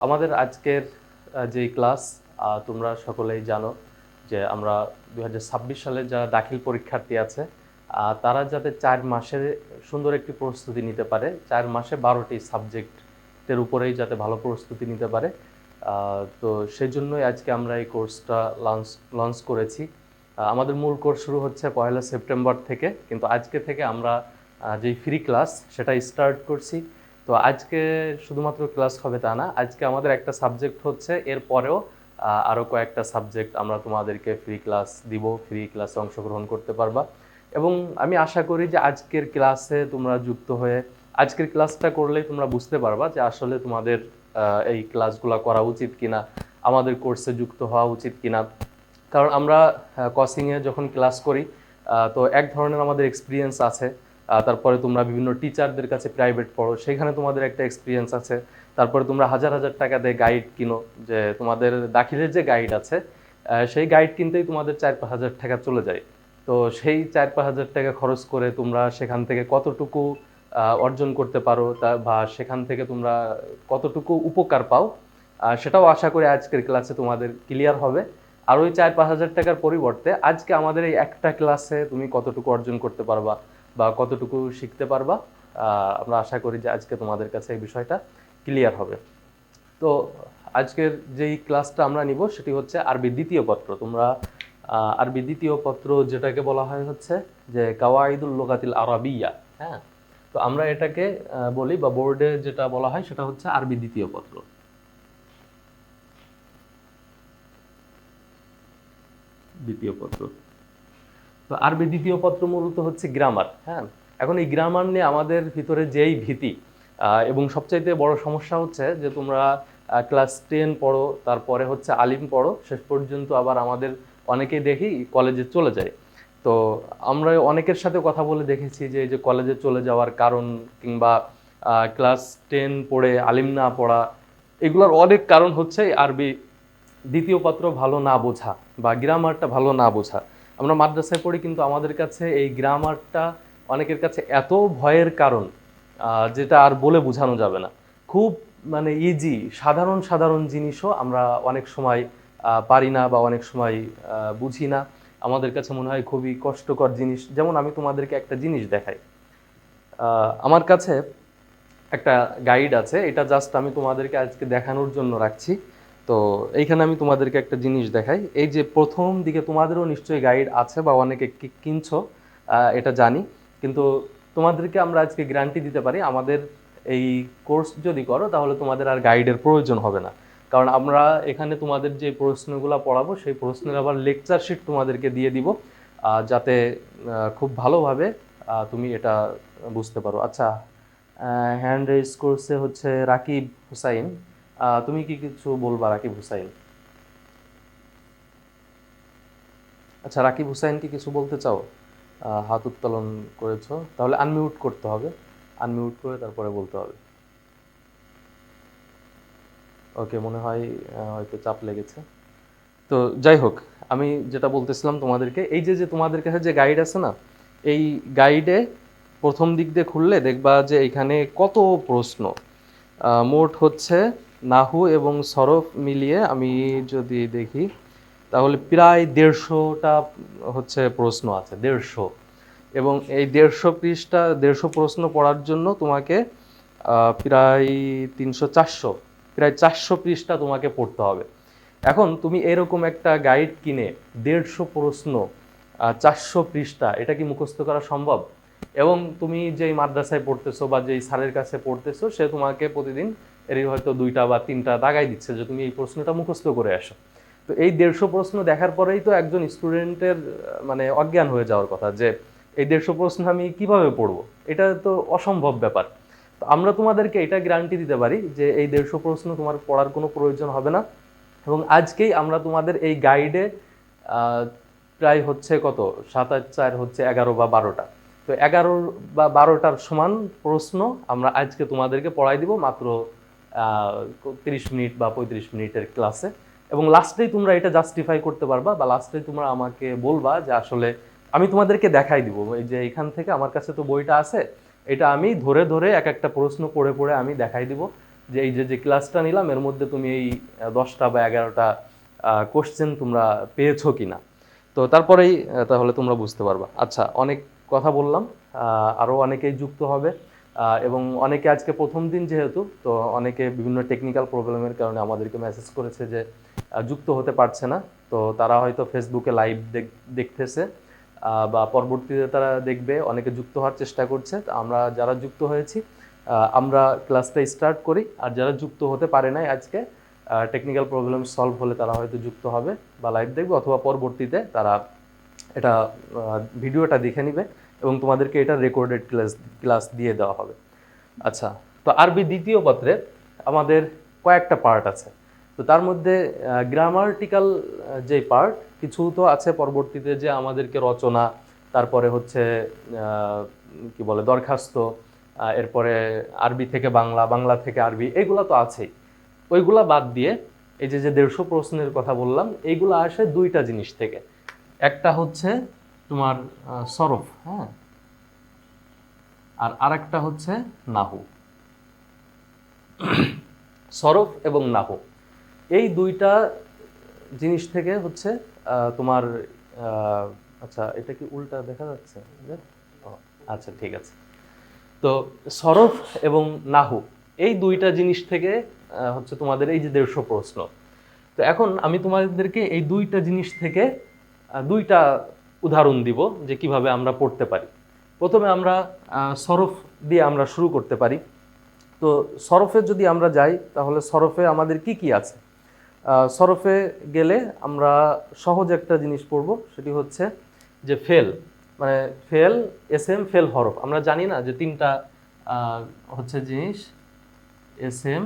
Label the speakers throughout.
Speaker 1: আমাদের আজকের যে ক্লাস তোমরা সকলেই জানো যে আমরা 2026 সালে যারা দাখিল পরীক্ষার্থী আছে তারা যাতে 4 মাসের সুন্দর একটি প্রস্তুতি নিতে পারে, 4 মাসে 12টি সাবজেক্টের উপরেই যাতে ভালো প্রস্তুতি নিতে পারে। তো সেই জন্যই আজকে আমরা এই কোর্সটা লঞ্চ করেছি। আমাদের মূল কোর্স শুরু হচ্ছে 1 সেপ্টেম্বর থেকে, কিন্তু আজকে থেকে আমরা যেই ফ্রি ক্লাস সেটা স্টার্ট করছি। তো আজকে শুধুমাত্র ক্লাস হবে তা না, আজকে আমাদের একটা সাবজেক্ট হচ্ছে, এরপরেও আরও কয়েকটা সাবজেক্ট আমরা তোমাদেরকে ফ্রি ক্লাস দিব, ফ্রি ক্লাসে অংশগ্রহণ করতে পারবা। এবং আমি আশা করি যে আজকের ক্লাসে তোমরা যুক্ত হয়ে আজকের ক্লাসটা করলেই তোমরা বুঝতে পারবা যে আসলে তোমাদের এই ক্লাসগুলো করা উচিত কিনা, আমাদের কোর্সে যুক্ত হওয়া উচিত কিনা। কারণ আমরা কসিংয়ে যখন ক্লাস করি তো এক ধরনের আমাদের এক্সপিরিয়েন্স আছে, তারপরে তোমরা বিভিন্ন টিচারদের কাছে প্রাইভেট পড়ো, সেখানে তোমাদের একটা এক্সপিরিয়েন্স আছে। তারপরে তোমরা হাজার হাজার টাকা দিয়ে গাইড কিনো, যে তোমাদের দাখিলের যে গাইড আছে সেই গাইড কিনতেই তোমাদের 4-5 হাজার টাকা চলে যায়। তো সেই 4-5 হাজার টাকা খরচ করে তোমরা সেখান থেকে কতটুকু অর্জন করতে পারো বা সেখান থেকে তোমরা কতটুকু উপকার পাও, সেটাও আশা করি আজকের ক্লাসে তোমাদের ক্লিয়ার হবে। আর ওই 4-5 হাজার টাকার পরিবর্তে আজকে আমাদের এই একটা ক্লাসে তুমি কতটুকু অর্জন করতে পারবা বা কতটুকু শিখতে পারবা, আমরা আশা করি যে আজকে তোমাদের কাছে এই বিষয়টা ক্লিয়ার হবে। তো আজকের যেই ক্লাসটা আমরা নিব সেটি হচ্ছে আরবি দ্বিতীয় পত্র। তোমরা আরবি দ্বিতীয় পত্র যেটাকে বলা হয় হচ্ছে যে কাওয়াইদুল লুগাতিল আরাবিয়া। হ্যাঁ, তো আমরা এটাকে বলি বা বোর্ডে যেটা বলা হয় সেটা হচ্ছে আরবি দ্বিতীয় পত্র। দ্বিতীয় পত্র, তো আরবি দ্বিতীয় পত্র মূলত হচ্ছে গ্রামার। হ্যাঁ, এখন এই গ্রামার নিয়ে আমাদের ভিতরে যেই ভীতি এবং সবচাইতে বড় সমস্যা হচ্ছে যে তোমরা ক্লাস 10 পড়ো, তারপরে হচ্ছে আলিম পড়ো, শেষ পর্যন্ত আবার আমাদের অনেকেই দেখি কলেজে চলে যায়। তো আমরা অনেকের সাথে কথা বলে দেখেছি যে এই যে কলেজে চলে যাওয়ার কারণ, কিংবা ক্লাস 10 পড়ে আলিম না পড়া, এগুলোর অনেক কারণ হচ্ছে আরবি দ্বিতীয় পত্র ভালো না বোঝা বা গ্রামারটা ভালো না বোঝা। আমরা মাদ্রাসায় পড়ি, কিন্তু আমাদের কাছে এই গ্রামারটা অনেকের কাছে এত ভয়ের কারণ যেটা আর বলে বোঝানো যাবে না। খুব মানে ইজি সাধারণ সাধারণ জিনিসও আমরা অনেক সময় পারি না বা অনেক সময় বুঝি না। আমাদের কাছে মনে হয় খুবই কষ্টকর জিনিস। যেমন আমি তোমাদেরকে একটা জিনিস দেখাই, আমার কাছে একটা গাইড আছে, এটা জাস্ট আমি তোমাদেরকে আজকে দেখানোর জন্য রাখছি। তো এইখানে আমি তোমাদেরকে একটা জিনিস দেখাই, এই যে প্রথম দিকে তোমাদেরও নিশ্চয়ই গাইড আছে বা অনেকে কিনছো, এটা জানি। কিন্তু তোমাদেরকে আমরা আজকে গ্যারান্টি দিতে পারি, আমাদের এই কোর্স যদি করো তাহলে তোমাদের আর গাইডের প্রয়োজন হবে না। কারণ আমরা এখানে তোমাদের যে প্রশ্নগুলো পড়াবো সেই প্রশ্নের আবার লেকচার শিট তোমাদেরকে দিয়ে দিব, যাতে খুব ভালোভাবে তুমি এটা বুঝতে পারো। আচ্ছা, হ্যান্ড রেজ করছে হচ্ছে রাকিব হুসাইন। তুমি কি কিছু বলবা রাকিব হুসাইন? আচ্ছা, রাকিব হুসাইন কি কিছু বলতে চাও? হাত উত্তোলন করেছো, তাহলে আনমিউট করতে হবে, আনমিউট করে তারপরে বলতে হবে। ওকে, মনে হয় হয়তো চাপ লেগেছে। তো যাই হোক, আমি যেটা বলতেছিলাম তোমাদেরকে, এই যে যে তোমাদের কাছে যে গাইড আছে না, এই গাইডে প্রথম দিক দিয়ে খুললে দেখবা যে এখানে কত প্রশ্ন। মোট হচ্ছে নাহু এবং সরফ মিলিয়ে আমি যদি দেখি তাহলে প্রায় 150টা হচ্ছে প্রশ্ন আছে, 150। এবং এই 150 পৃষ্ঠা 150 প্রশ্ন পড়ার জন্য তোমাকে প্রায় 300-400, প্রায় 400 পৃষ্ঠা তোমাকে পড়তে হবে। এখন তুমি এরকম একটা গাইড কিনে 150 প্রশ্ন 400 পৃষ্ঠা, এটা কি মুখস্থ করা সম্ভব? এবং তুমি যেই মাদ্রাসায় পড়তেছো বা যেই স্যারের কাছে পড়তেছো, সে তোমাকে প্রতিদিন এরই হয়তো 2টা বা 3টা দাগাই দিচ্ছে যে তুমি এই প্রশ্নটা মুখস্থ করে আসো। তো এই 150 প্রশ্ন দেখার পরেই তো একজন স্টুডেন্টের মানে অজ্ঞান হয়ে যাওয়ার কথা যে এই 150 প্রশ্ন আমি কিভাবে পড়বো, এটা তো অসম্ভব ব্যাপার। তো আমরা তোমাদেরকে এটা গ্যারান্টি দিতে পারি যে এই 150 প্রশ্ন তোমার পড়ার কোনো প্রয়োজন হবে না। এবং আজকেই আমরা তোমাদের এই গাইডে প্রায় হচ্ছে কত, 7 আর 4 হচ্ছে 11 বা 12টা। তো 11 বা 12টার সমান প্রশ্ন আমরা আজকে তোমাদেরকে পড়াই দিব মাত্র 30 মিনিট বা 35 মিনিটের ক্লাসে। এবং লাস্টেই তোমরা এটা জাস্টিফাই করতে পারবা বা লাস্টেই তোমরা আমাকে বলবা যে আসলে আমি তোমাদেরকে দেখাই দিব এই যে এখান থেকে আমার কাছে তো বইটা আছে, এটা আমি ধরে ধরে এক একটা প্রশ্ন পড়ে পড়ে আমি দেখাই দিব যে এই যে ক্লাসটা নিলাম এর মধ্যে তুমি এই 10টা বা 11টা কোশ্চেন তোমরা পেয়েছো কিনা। তো তারপরেই তাহলে তোমরা বুঝতে পারবা। আচ্ছা, অনেক কথা বললাম, আরও অনেকেই যুক্ত হবে এবং অনেকে আজকে প্রথম দিন যেহেতু, তো অনেকে বিভিন্ন টেকনিক্যাল প্রবলেমের কারণে আমাদেরকে মেসেজ করেছে যে যুক্ত হতে পারছে না। তো তারা হয়তো ফেসবুকে লাইভ দেখতেছে বা পরবর্তীতে তারা দেখবে, অনেকে যুক্ত হওয়ার চেষ্টা করছে। তো আমরা যারা যুক্ত হয়েছি আমরা ক্লাসটা স্টার্ট করি, আর যারা যুক্ত হতে পারে নাই আজকে, টেকনিক্যাল প্রবলেম সলভ হলে তারা হয়তো যুক্ত হবে বা লাইভ দেখবে, অথবা পরবর্তীতে তারা এটা ভিডিওটা দেখে নিবে এবং তোমাদেরকে এটা রেকর্ডেড ক্লাস দিয়ে দেওয়া হবে। আচ্ছা, তো আরবি দ্বিতীয় পত্রে আমাদের কয়েকটা পার্ট আছে। তো তার মধ্যে গ্রামাটিক্যাল যে পার্ট কিছু তো আছে, পরবর্তীতে যে আমাদেরকে রচনা, তারপরে হচ্ছে কি বলে দরখাস্ত, এরপরে আরবি থেকে বাংলা, বাংলা থেকে আরবি, এগুলো তো আছেই। ওইগুলা বাদ দিয়ে এই যে 150 প্রশ্নের কথা বললাম, এইগুলো আসে দুইটা জিনিস থেকে। একটা হচ্ছে তোমার সরফ, হ্যাঁ, আর আরেকটা হচ্ছে নাহু। সরফ এবং নাহু, এই দুইটা জিনিস থেকে হচ্ছে তোমার আচ্ছা, এটা কি উল্টা দেখা যাচ্ছে? আচ্ছা, ঠিক আছে। তো সরফ এবং নাহু, এই দুইটা জিনিস থেকে হচ্ছে তোমাদের এই যে 150 প্রশ্ন। তো এখন আমি তোমাদেরকে এই দুইটা জিনিস থেকে দুইটা উদাহরণ দিব যে কিভাবে আমরা পড়তে পারি। প্রথমে আমরা সরফ দিয়ে আমরা শুরু করতে পারি। তো সরফে যদি আমরা যাই, তাহলে সরফে আমাদের কি কি আছে? সরফে গেলে আমরা সহজ একটা জিনিস পড়ব, সেটি হচ্ছে যে ফেল, মানে ফেল, এসএম, ফেল, হরফ। আমরা জানি না যে তিনটা হচ্ছে জিনিস, এসএম,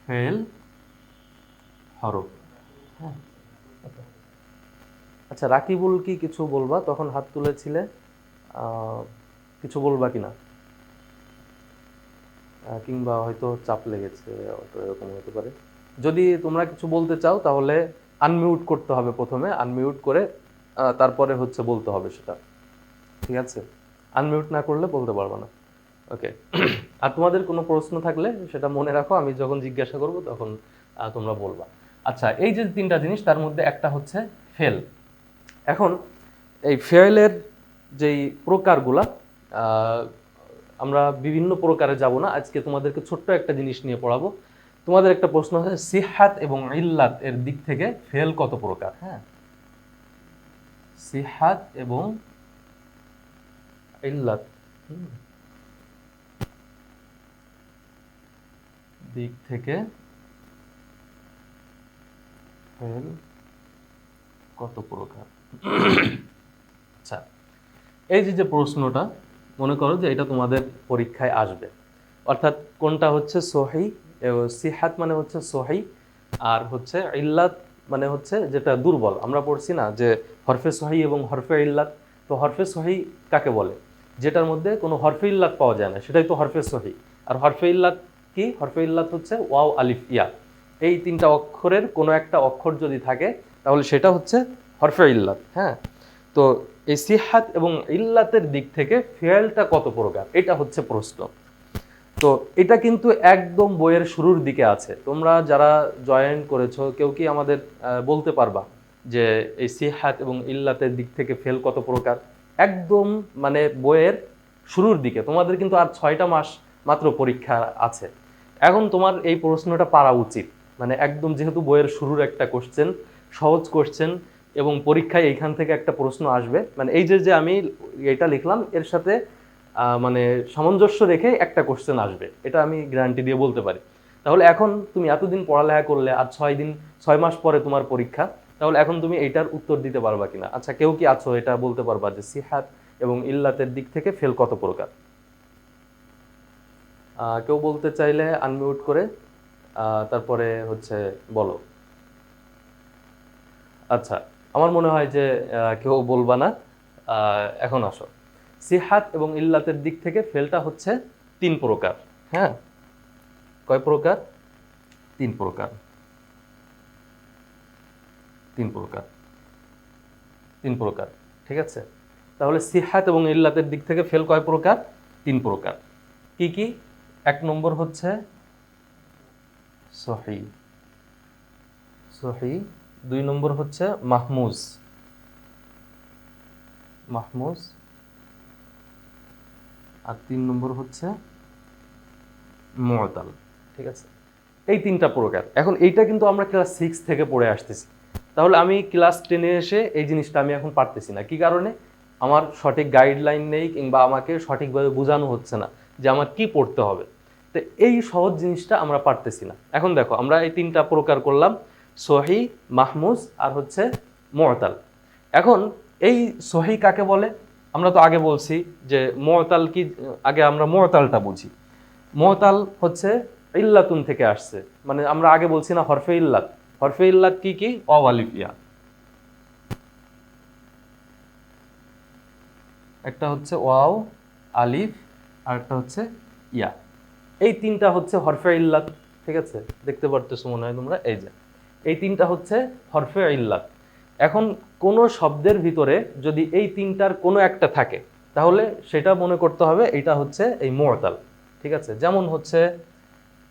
Speaker 1: ফেল, হরফ। হ্যাঁ, আচ্ছা, রাকিবুল কি কিছু বলবা? তখন হাত তুলেছিলে, কিছু বলবা কিনা? কিংবা হয়তো চাপ লেগেছে, হয়তো এরকম হতে পারে। যদি তোমরা কিছু বলতে চাও তাহলে আনমিউট করতে হবে, প্রথমে আনমিউট করে তারপরে হচ্ছে বলতে হবে সেটা, ঠিক আছে? আনমিউট না করলে বলতে পারবো না। ওকে। আর তোমাদের কোনো প্রশ্ন থাকলে সেটা মনে রাখো, আমি যখন জিজ্ঞাসা করব তখন তোমরা বলবা। আচ্ছা, এই যে তিনটা জিনিস, তার মধ্যে একটা হচ্ছে ফেল। এখন এই ফেলের যেই প্রকারগুলা, আমরা বিভিন্ন প্রকারে যাব না, আজকে তোমাদেরকে ছোট্ট একটা জিনিস নিয়ে পড়াবো। তোমাদের একটা প্রশ্ন আছে, সিহাত এবং ইল্লাত এর দিক থেকে ফেল কত প্রকার? হ্যাঁ, সিহাত এবং ইল্লাত দিক থেকে ফেল কত প্রকার? আচ্ছা, এই যে প্রশ্নটা, মনে করো যে এটা তোমাদের পরীক্ষায় আসবে, অর্থাৎ কোনটা হচ্ছে সহি, সিহাত মানে হচ্ছে সহি, আর হচ্ছে ইল্লাত মানে হচ্ছে যেটা দুর্বল। আমরা পড়ছি না যে হরফে সহি এবং হরফে ইল্লাত। তো হরফে সহি কাকে বলে? যেটার মধ্যে কোনো হরফে ইল্লাত পাওয়া যায় না, সেটাই তো হরফে সহি। আর হরফে ইল্লাত কি? হরফে ইল্লাত হচ্ছে ওয়াও, আলিফ, ইয়া, এই তিনটা অক্ষরের কোনো একটা অক্ষর যদি থাকে তাহলে সেটা হচ্ছে হরফে ইল্লাত। হ্যাঁ, তো এই সিহাত এবং ইল্লাতের দিক থেকে ফেলটা কত প্রকার, এটা হচ্ছে প্রশ্ন। তো এটা কিন্তু একদম বইয়ের শুরুর দিকে আছে। তোমরা যারা জয়েন করেছো, কেউ কি আমাদের বলতে পারবা যে এই সিহাত এবং ইল্লাতের দিক থেকে ফেল কত প্রকার? একদম মানে বইয়ের শুরুর দিকে, তোমাদের কিন্তু আর 6টা মাস মাত্র পরীক্ষা আছে। এখন তোমার এই প্রশ্নটা পারা উচিত, মানে একদম, যেহেতু বইয়ের শুরুর একটা কোশ্চেন, সহজ কোশ্চেন, এবং পরীক্ষায় এইখান থেকে একটা প্রশ্ন আসবে, মানে এই যে আমি এটা লিখলাম এর সাথে মানে সামঞ্জস্য রেখে একটা কোশ্চেন আসবে, এটা আমি গ্যারান্টি দিয়ে বলতে পারি। তাহলে এখন তুমি এতদিন পড়ালেখা করলে, আর 6 মাস পরে তোমার পরীক্ষা, তাহলে এখন তুমি এইটার উত্তর দিতে পারবা কিনা? আচ্ছা, কেউ কি আছো এটা বলতে পারবা যে সিহাত এবং ইল্লাতের দিক থেকে ফেল কত প্রকার? কেউ বলতে চাইলে আনমিউট করে তারপরে হচ্ছে বলো। আচ্ছা, আমার মনে হয় যে কেউ বলবা না। এখন আসো, সিহাত এবং ইল্লাতের দিক থেকে ফেলটা হচ্ছে 3 প্রকার। হ্যাঁ, কয় প্রকার? 3 প্রকার। 3 প্রকার, 3 প্রকার, ঠিক আছে? তাহলে সিহাত এবং ইল্লাতের দিক থেকে ফেল কয় প্রকার? 3 প্রকার। কি কি? 1 নম্বর হচ্ছে সহি। সহি। 2 নম্বর হচ্ছে মাহমুজ। মাহমুজ। আর 3 নম্বর হচ্ছে মুআতাল। ঠিক আছে, এই 3টা প্রকার। এখন এইটা কিন্তু আমরা ক্লাস 6 থেকে পড়ে আসতেছি, তাহলে আমি ক্লাস 10-এ এসে এই জিনিসটা আমি এখন পারতেছি না। কি কারণে? আমার সঠিক গাইডলাইন নেই, কিংবা আমাকে সঠিকভাবে বোঝানো হচ্ছে না যে আমার কি পড়তে হবে। তো এই সহজ জিনিসটা আমরা পারতেছি না। এখন দেখো, আমরা এই 3টা প্রকার করলাম, সহি, মাহমুজ আর হচ্ছে মুআতাল। এখন এই সহি কাকে বলে? আমরা তো আগে বলছি যে মুআতাল কি, আগে আমরা মুআতালটা বুঝি। মুআতাল হচ্ছে ইল্লাতুন থেকে আসছে, মানে আমরা আগে বলছি না হরফে ইল্লাত। হরফে ইল্লাত কি কি? ওয়াও আলিফ ইয়া। একটা হচ্ছে ওয়াও আলিফ, আর একটা হচ্ছে ইয়া। এই 3টা হচ্ছে হরফে ইল্লাত। ঠিক আছে, দেখতে পারতেছো মনে হয় তোমরা, এই যে এই 3টা হচ্ছে হরফে ইল্লাত। এখন কোন শব্দের ভিতরে যদি এই 3টার কোনো একটা থাকে, তাহলে সেটা মনে করতে হবে এটা হচ্ছে এই মুআতাল। ঠিক আছে, যেমন হচ্ছে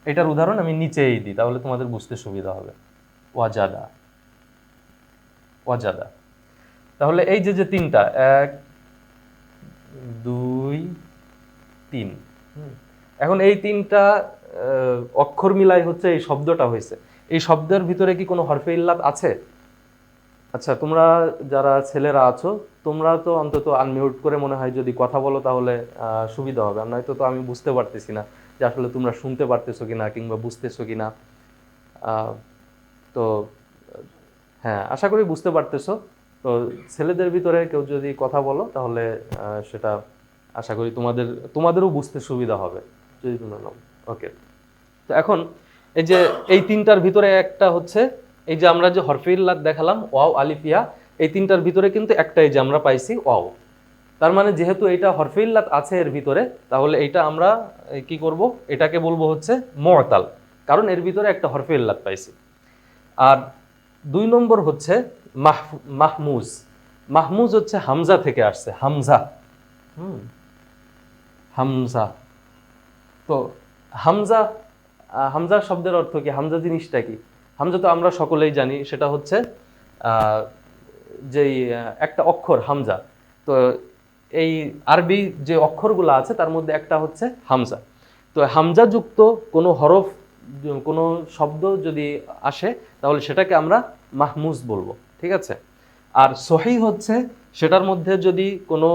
Speaker 1: এটার উদাহরণ আমি নিচেই দিই, তাহলে তোমাদের বুঝতে সুবিধা হবে। ওয়াজাদা। ওয়াজাদা। তাহলে এই যে যে 3টা, 1 2 3, এখন এই 3টা অক্ষর মিলাই হচ্ছে এই শব্দটা হয়েছে। এই শব্দের ভিতরে কি কোনো হরফে ইল্লাত আছে? আচ্ছা, তোমরা যারা ছেলেরা আছো, তোমরা তো অন্তত আনমিউট করে মনে হয় যদি কথা বলো তাহলে সুবিধা হবে। আর নয়তো তো আমি বুঝতে পারতেছি না যে আসলে তোমরা শুনতে পারতেছো কিনা কিংবা বুঝতেছো কিনা। তো হ্যাঁ, আশা করি বুঝতে পারতেছো। তো ছেলেদের ভিতরে কেউ যদি কথা বলো তাহলে সেটা আশা করি তোমাদেরও বুঝতে সুবিধা হবে যদি তোমরা নাও। ওকে, তো এখন এই যে এই 3টার ভিতরে একটা হচ্ছে এই যে আমরা যে হরফে ইল্লাত দেখালাম ওয়াও আলিফ ইয়া, এই 3টার ভিতরে কিন্তু একটাই যে আমরা পাইছি ওয়াও। তার মানে যেহেতু এটা হরফে ইল্লাত আছে এর ভিতরে, তাহলে এইটা আমরা কি করব? এটাকে বলবো হচ্ছে মুআতাল, কারণ এর ভিতরে একটা হরফে ইল্লাত পাইছি। আর 2 নম্বর হচ্ছে মাহমুজ। মাহমুজ হচ্ছে হামজা থেকে আসছে, হামজা। হামজা। তো হামজা, হামজা শব্দের অর্থ কি? হামজা জিনিসটা কি? হামজা তো আমরা সকলেই জানি, সেটা হচ্ছে যেই একটা অক্ষর হামজা। তো এই আরবি যে অক্ষরগুলো আছে তার মধ্যে একটা হচ্ছে হামজা। তো হামজা যুক্ত কোনো হরফ, কোনো শব্দ যদি আসে, তাহলে সেটাকে আমরা মাহমুজ বলবো। ঠিক আছে, আর সহি হচ্ছে সেটার মধ্যে যদি কোনো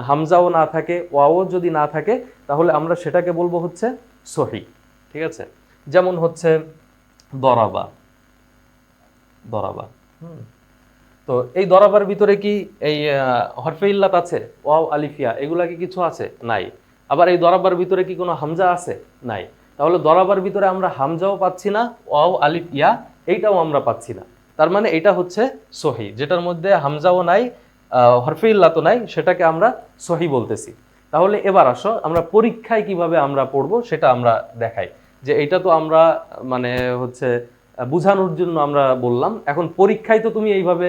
Speaker 1: হামজাও না থাকে, ওয়াও যদি না থাকে, তাহলে আমরা সেটাকে বলবো হচ্ছে সহি। ঠিক আছে, যেমন হচ্ছে দরাবা। দরাবা। তো এই দরাবার ভিতরে কি এই হরফে ইল্লাত আছে? ওয়াও আলিফিয়া এগুলা কি কিছু আছে? নাই। আবার এই দরাবার ভিতরে কি কোনো হামজা আছে? নাই। তাহলে দরাবার ভিতরে আমরা হামজাও পাচ্ছি না, ওয়াও আলিফ ইয়া এইটাও আমরা পাচ্ছি না। তার মানে এটা হচ্ছে সহি, যেটার মধ্যে হামজাও নাই, হরফে ইল্লাতও নাই, সেটাকে আমরা সহি বলতেছি। তাহলে এবার আসো আমরা পরীক্ষায় কিভাবে আমরা পড়বো সেটা আমরা দেখাই। যে এটা তো আমরা মানে হচ্ছে বুঝানোর জন্য আমরা বললাম, এখন পরীক্ষায় তো তুমি এইভাবে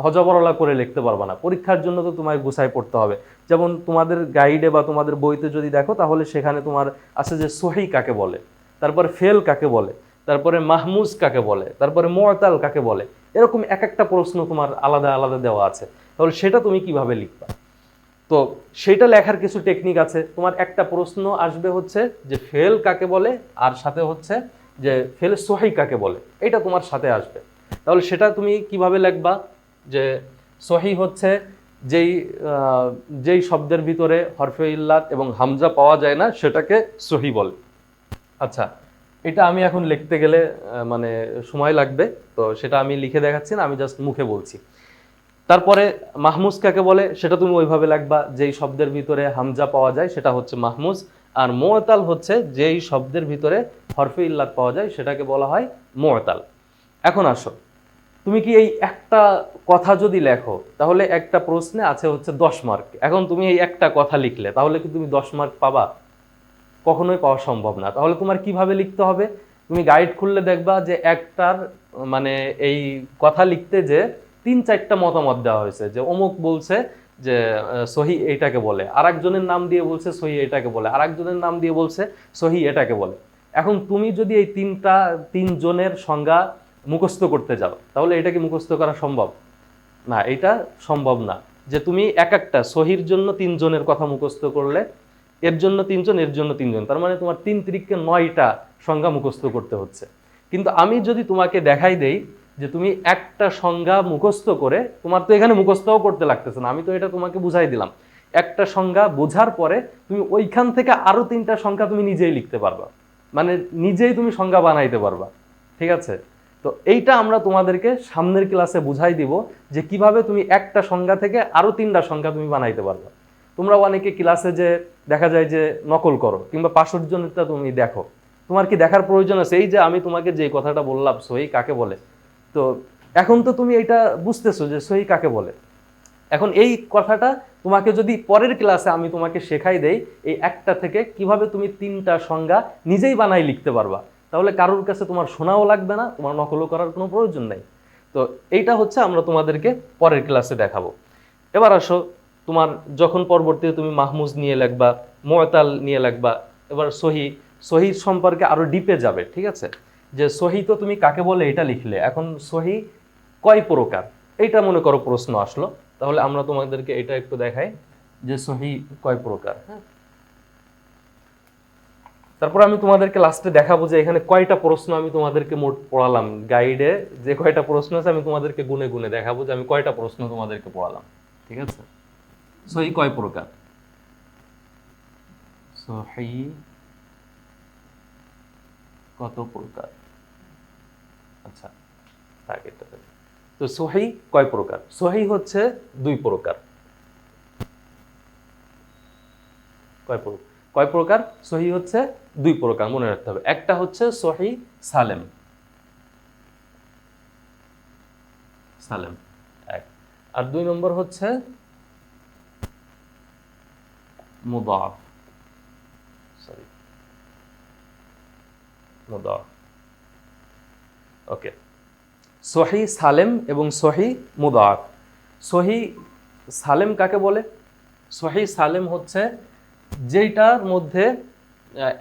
Speaker 1: হজবরলা করে লিখতে পারবে না। পরীক্ষার জন্য তো তোমায় গুছায় পড়তে হবে। যেমন তোমাদের গাইডে বা তোমাদের বইতে যদি দেখো, তাহলে সেখানে তোমার আছে যে সহি কাকে বলে, তারপরে ফেল কাকে বলে, তারপরে মাহমুজ কাকে বলে, তারপরে মুআতাল কাকে বলে, এরকম এক একটা প্রশ্ন তোমার আলাদা আলাদা দেওয়া আছে। তাহলে সেটা তুমি কিভাবে লিখবা? তো সেটা লেখার কিছু টেকনিক আছে। তোমার একটা প্রশ্ন আসবে হচ্ছে যে ফেল কাকে বলে, আর সাথে হচ্ছে যে ফেল সহি কাকে বলে, এটা তোমার সাথে আসবে। তাহলে সেটা তুমি কিভাবে লিখবা? যে সহি হচ্ছে যেই যেই শব্দের ভিতরে হরফে ইল্লাত এবং হামজা পাওয়া যায় না, সেটাকে সহি বলে। আচ্ছা, এটা আমি এখন লিখতে গেলে মানে সময় লাগবে, তো সেটা আমি লিখে দেখাচ্ছি না, আমি জাস্ট মুখে বলছি। তারপরে মাহমুজ কাকে বলে সেটা তুমি ওইভাবে লিখবা, যেই শব্দের ভিতরে হামজা পাওয়া যায় সেটা হচ্ছে মাহমুজ। আর মুআতাল হচ্ছে যেই শব্দের ভিতরে হরফে ইল্লাত পাওয়া যায় সেটাকে বলা হয় মুআতাল। এখন আসো, তুমি কি এই একটা কথা যদি লেখো, তাহলে একটা প্রশ্নে আছে হচ্ছে 10 মার্ক। এখন তুমি এই একটা কথা লিখলে, তাহলে কি তুমি 10 মার্ক পাবা? কখনোই পাওয়া সম্ভব না। তাহলে তোমার কিভাবে লিখতে হবে? তুমি গাইড খুললে দেখবা যে একটার মানে এই কথা লিখতে যে 3-4টা মতামত দেওয়া হয়েছে, যে অমুক বলছে যে সহি এইটাকে বলে, আরেকজনের নাম দিয়ে বলছে সহি এটাকে বলে, আরেকজনের নাম দিয়ে বলছে সহি এটাকে বলে। এখন তুমি যদি এই তিনজনের সংজ্ঞা মুখস্থ করতে যাও, তাহলে এটা কি মুখস্থ করা সম্ভব? না, এটা সম্ভব না। যে তুমি এক একটা সহির জন্য তিনজনের কথা মুখস্থ করলে, এর জন্য তিনজন, এর জন্য তিনজন, তার মানে তোমার 3 তিরিককে 9টা সংজ্ঞা মুখস্থ করতে হচ্ছে। কিন্তু আমি যদি তোমাকে দেখাই দেই যে তুমি একটা সংজ্ঞা মুখস্থ করে, তোমার তো এখানে মুখস্থও করতে লাগতেছে না, আমি তো এটা তোমাকে বুঝাই দিলাম, একটা সংজ্ঞা বোঝার পরে তুমি ওইখান থেকে আরো 3টা সংখ্যা তুমি নিজেই লিখতে পারবা, মানে নিজেই তুমি সংজ্ঞা বানাইতে পারবা। ঠিক আছে? তো এইটা আমরা তোমাদেরকে সামনের ক্লাসে বুঝাই দিব যে কিভাবে তুমি একটা সংজ্ঞা থেকে আরো 3টা সংখ্যা তুমি বানাইতে পারবা। তোমরা অনেকে ক্লাসে যে দেখা যায় যে নকল করো, কিংবা প্রাসুর্যটা তুমি দেখো, তোমার কি দেখার প্রয়োজন আছে? এই যে আমি তোমাকে যে কথাটা বললাম সহি কাকে বলে, তো এখন তো তুমি এটা বুঝতেছো যে সহি কাকে বলে। এখন এই কথাটা তোমাকে যদি পরের ক্লাসে আমি তোমাকে শেখাই দেই এই একটা থেকে কিভাবে তুমি 3টা সংজ্ঞা নিজেই বানাই লিখতে পারবা, তাহলে কারোর কাছে তোমার শোনাও লাগবে না, তোমার নকলও করার কোনো প্রয়োজন নাই। তো এইটা হচ্ছে আমরা তোমাদেরকে পরের ক্লাসে দেখাবো। এবার আসো, তোমার যখন পরবর্তীতে তুমি মাহমুজ নিয়ে লিখবা, মুআতাল নিয়ে লিখবা, এবার সহি সম্পর্কে আরো ডিপে যাবে। ঠিক আছে? যে সহি তো তুমি কাকে বলে এটা লিখলে, এখন সহি কয় প্রকার, এইটা মনে করো প্রশ্ন আসলো, তাহলে আমরা তোমাদেরকে এটা একটু দেখাই যে সহি কয় প্রকার। হ্যাঁ, তারপর আমি তোমাদেরকে লাস্টে দেখাবো যে এখানে কয়টা প্রশ্ন আমি তোমাদেরকে মোট পড়ালাম, গাইডে যে কয়টা প্রশ্ন আছে আমি তোমাদেরকে গুনে গুনে দেখাবো যে আমি কয়টা প্রশ্ন তোমাদেরকে পড়ালাম। ঠিক আছে? সহি কয় প্রকার? সহি কত প্রকার? আচ্ছা, তো সহি কয় প্রকার? সহি হচ্ছে 2 প্রকার। কয় প্রকার? সহি হচ্ছে 2 প্রকার, মনে রাখতে হবে। একটা হচ্ছে সহি সালেম, এক, আর 2 নম্বর হচ্ছে মুদাআফ, ওকে। সহি সালেম এবং সহি মুদাআফ। সহি সালেম কাকে বলে? সহি সালেম হচ্ছে যেটার মধ্যে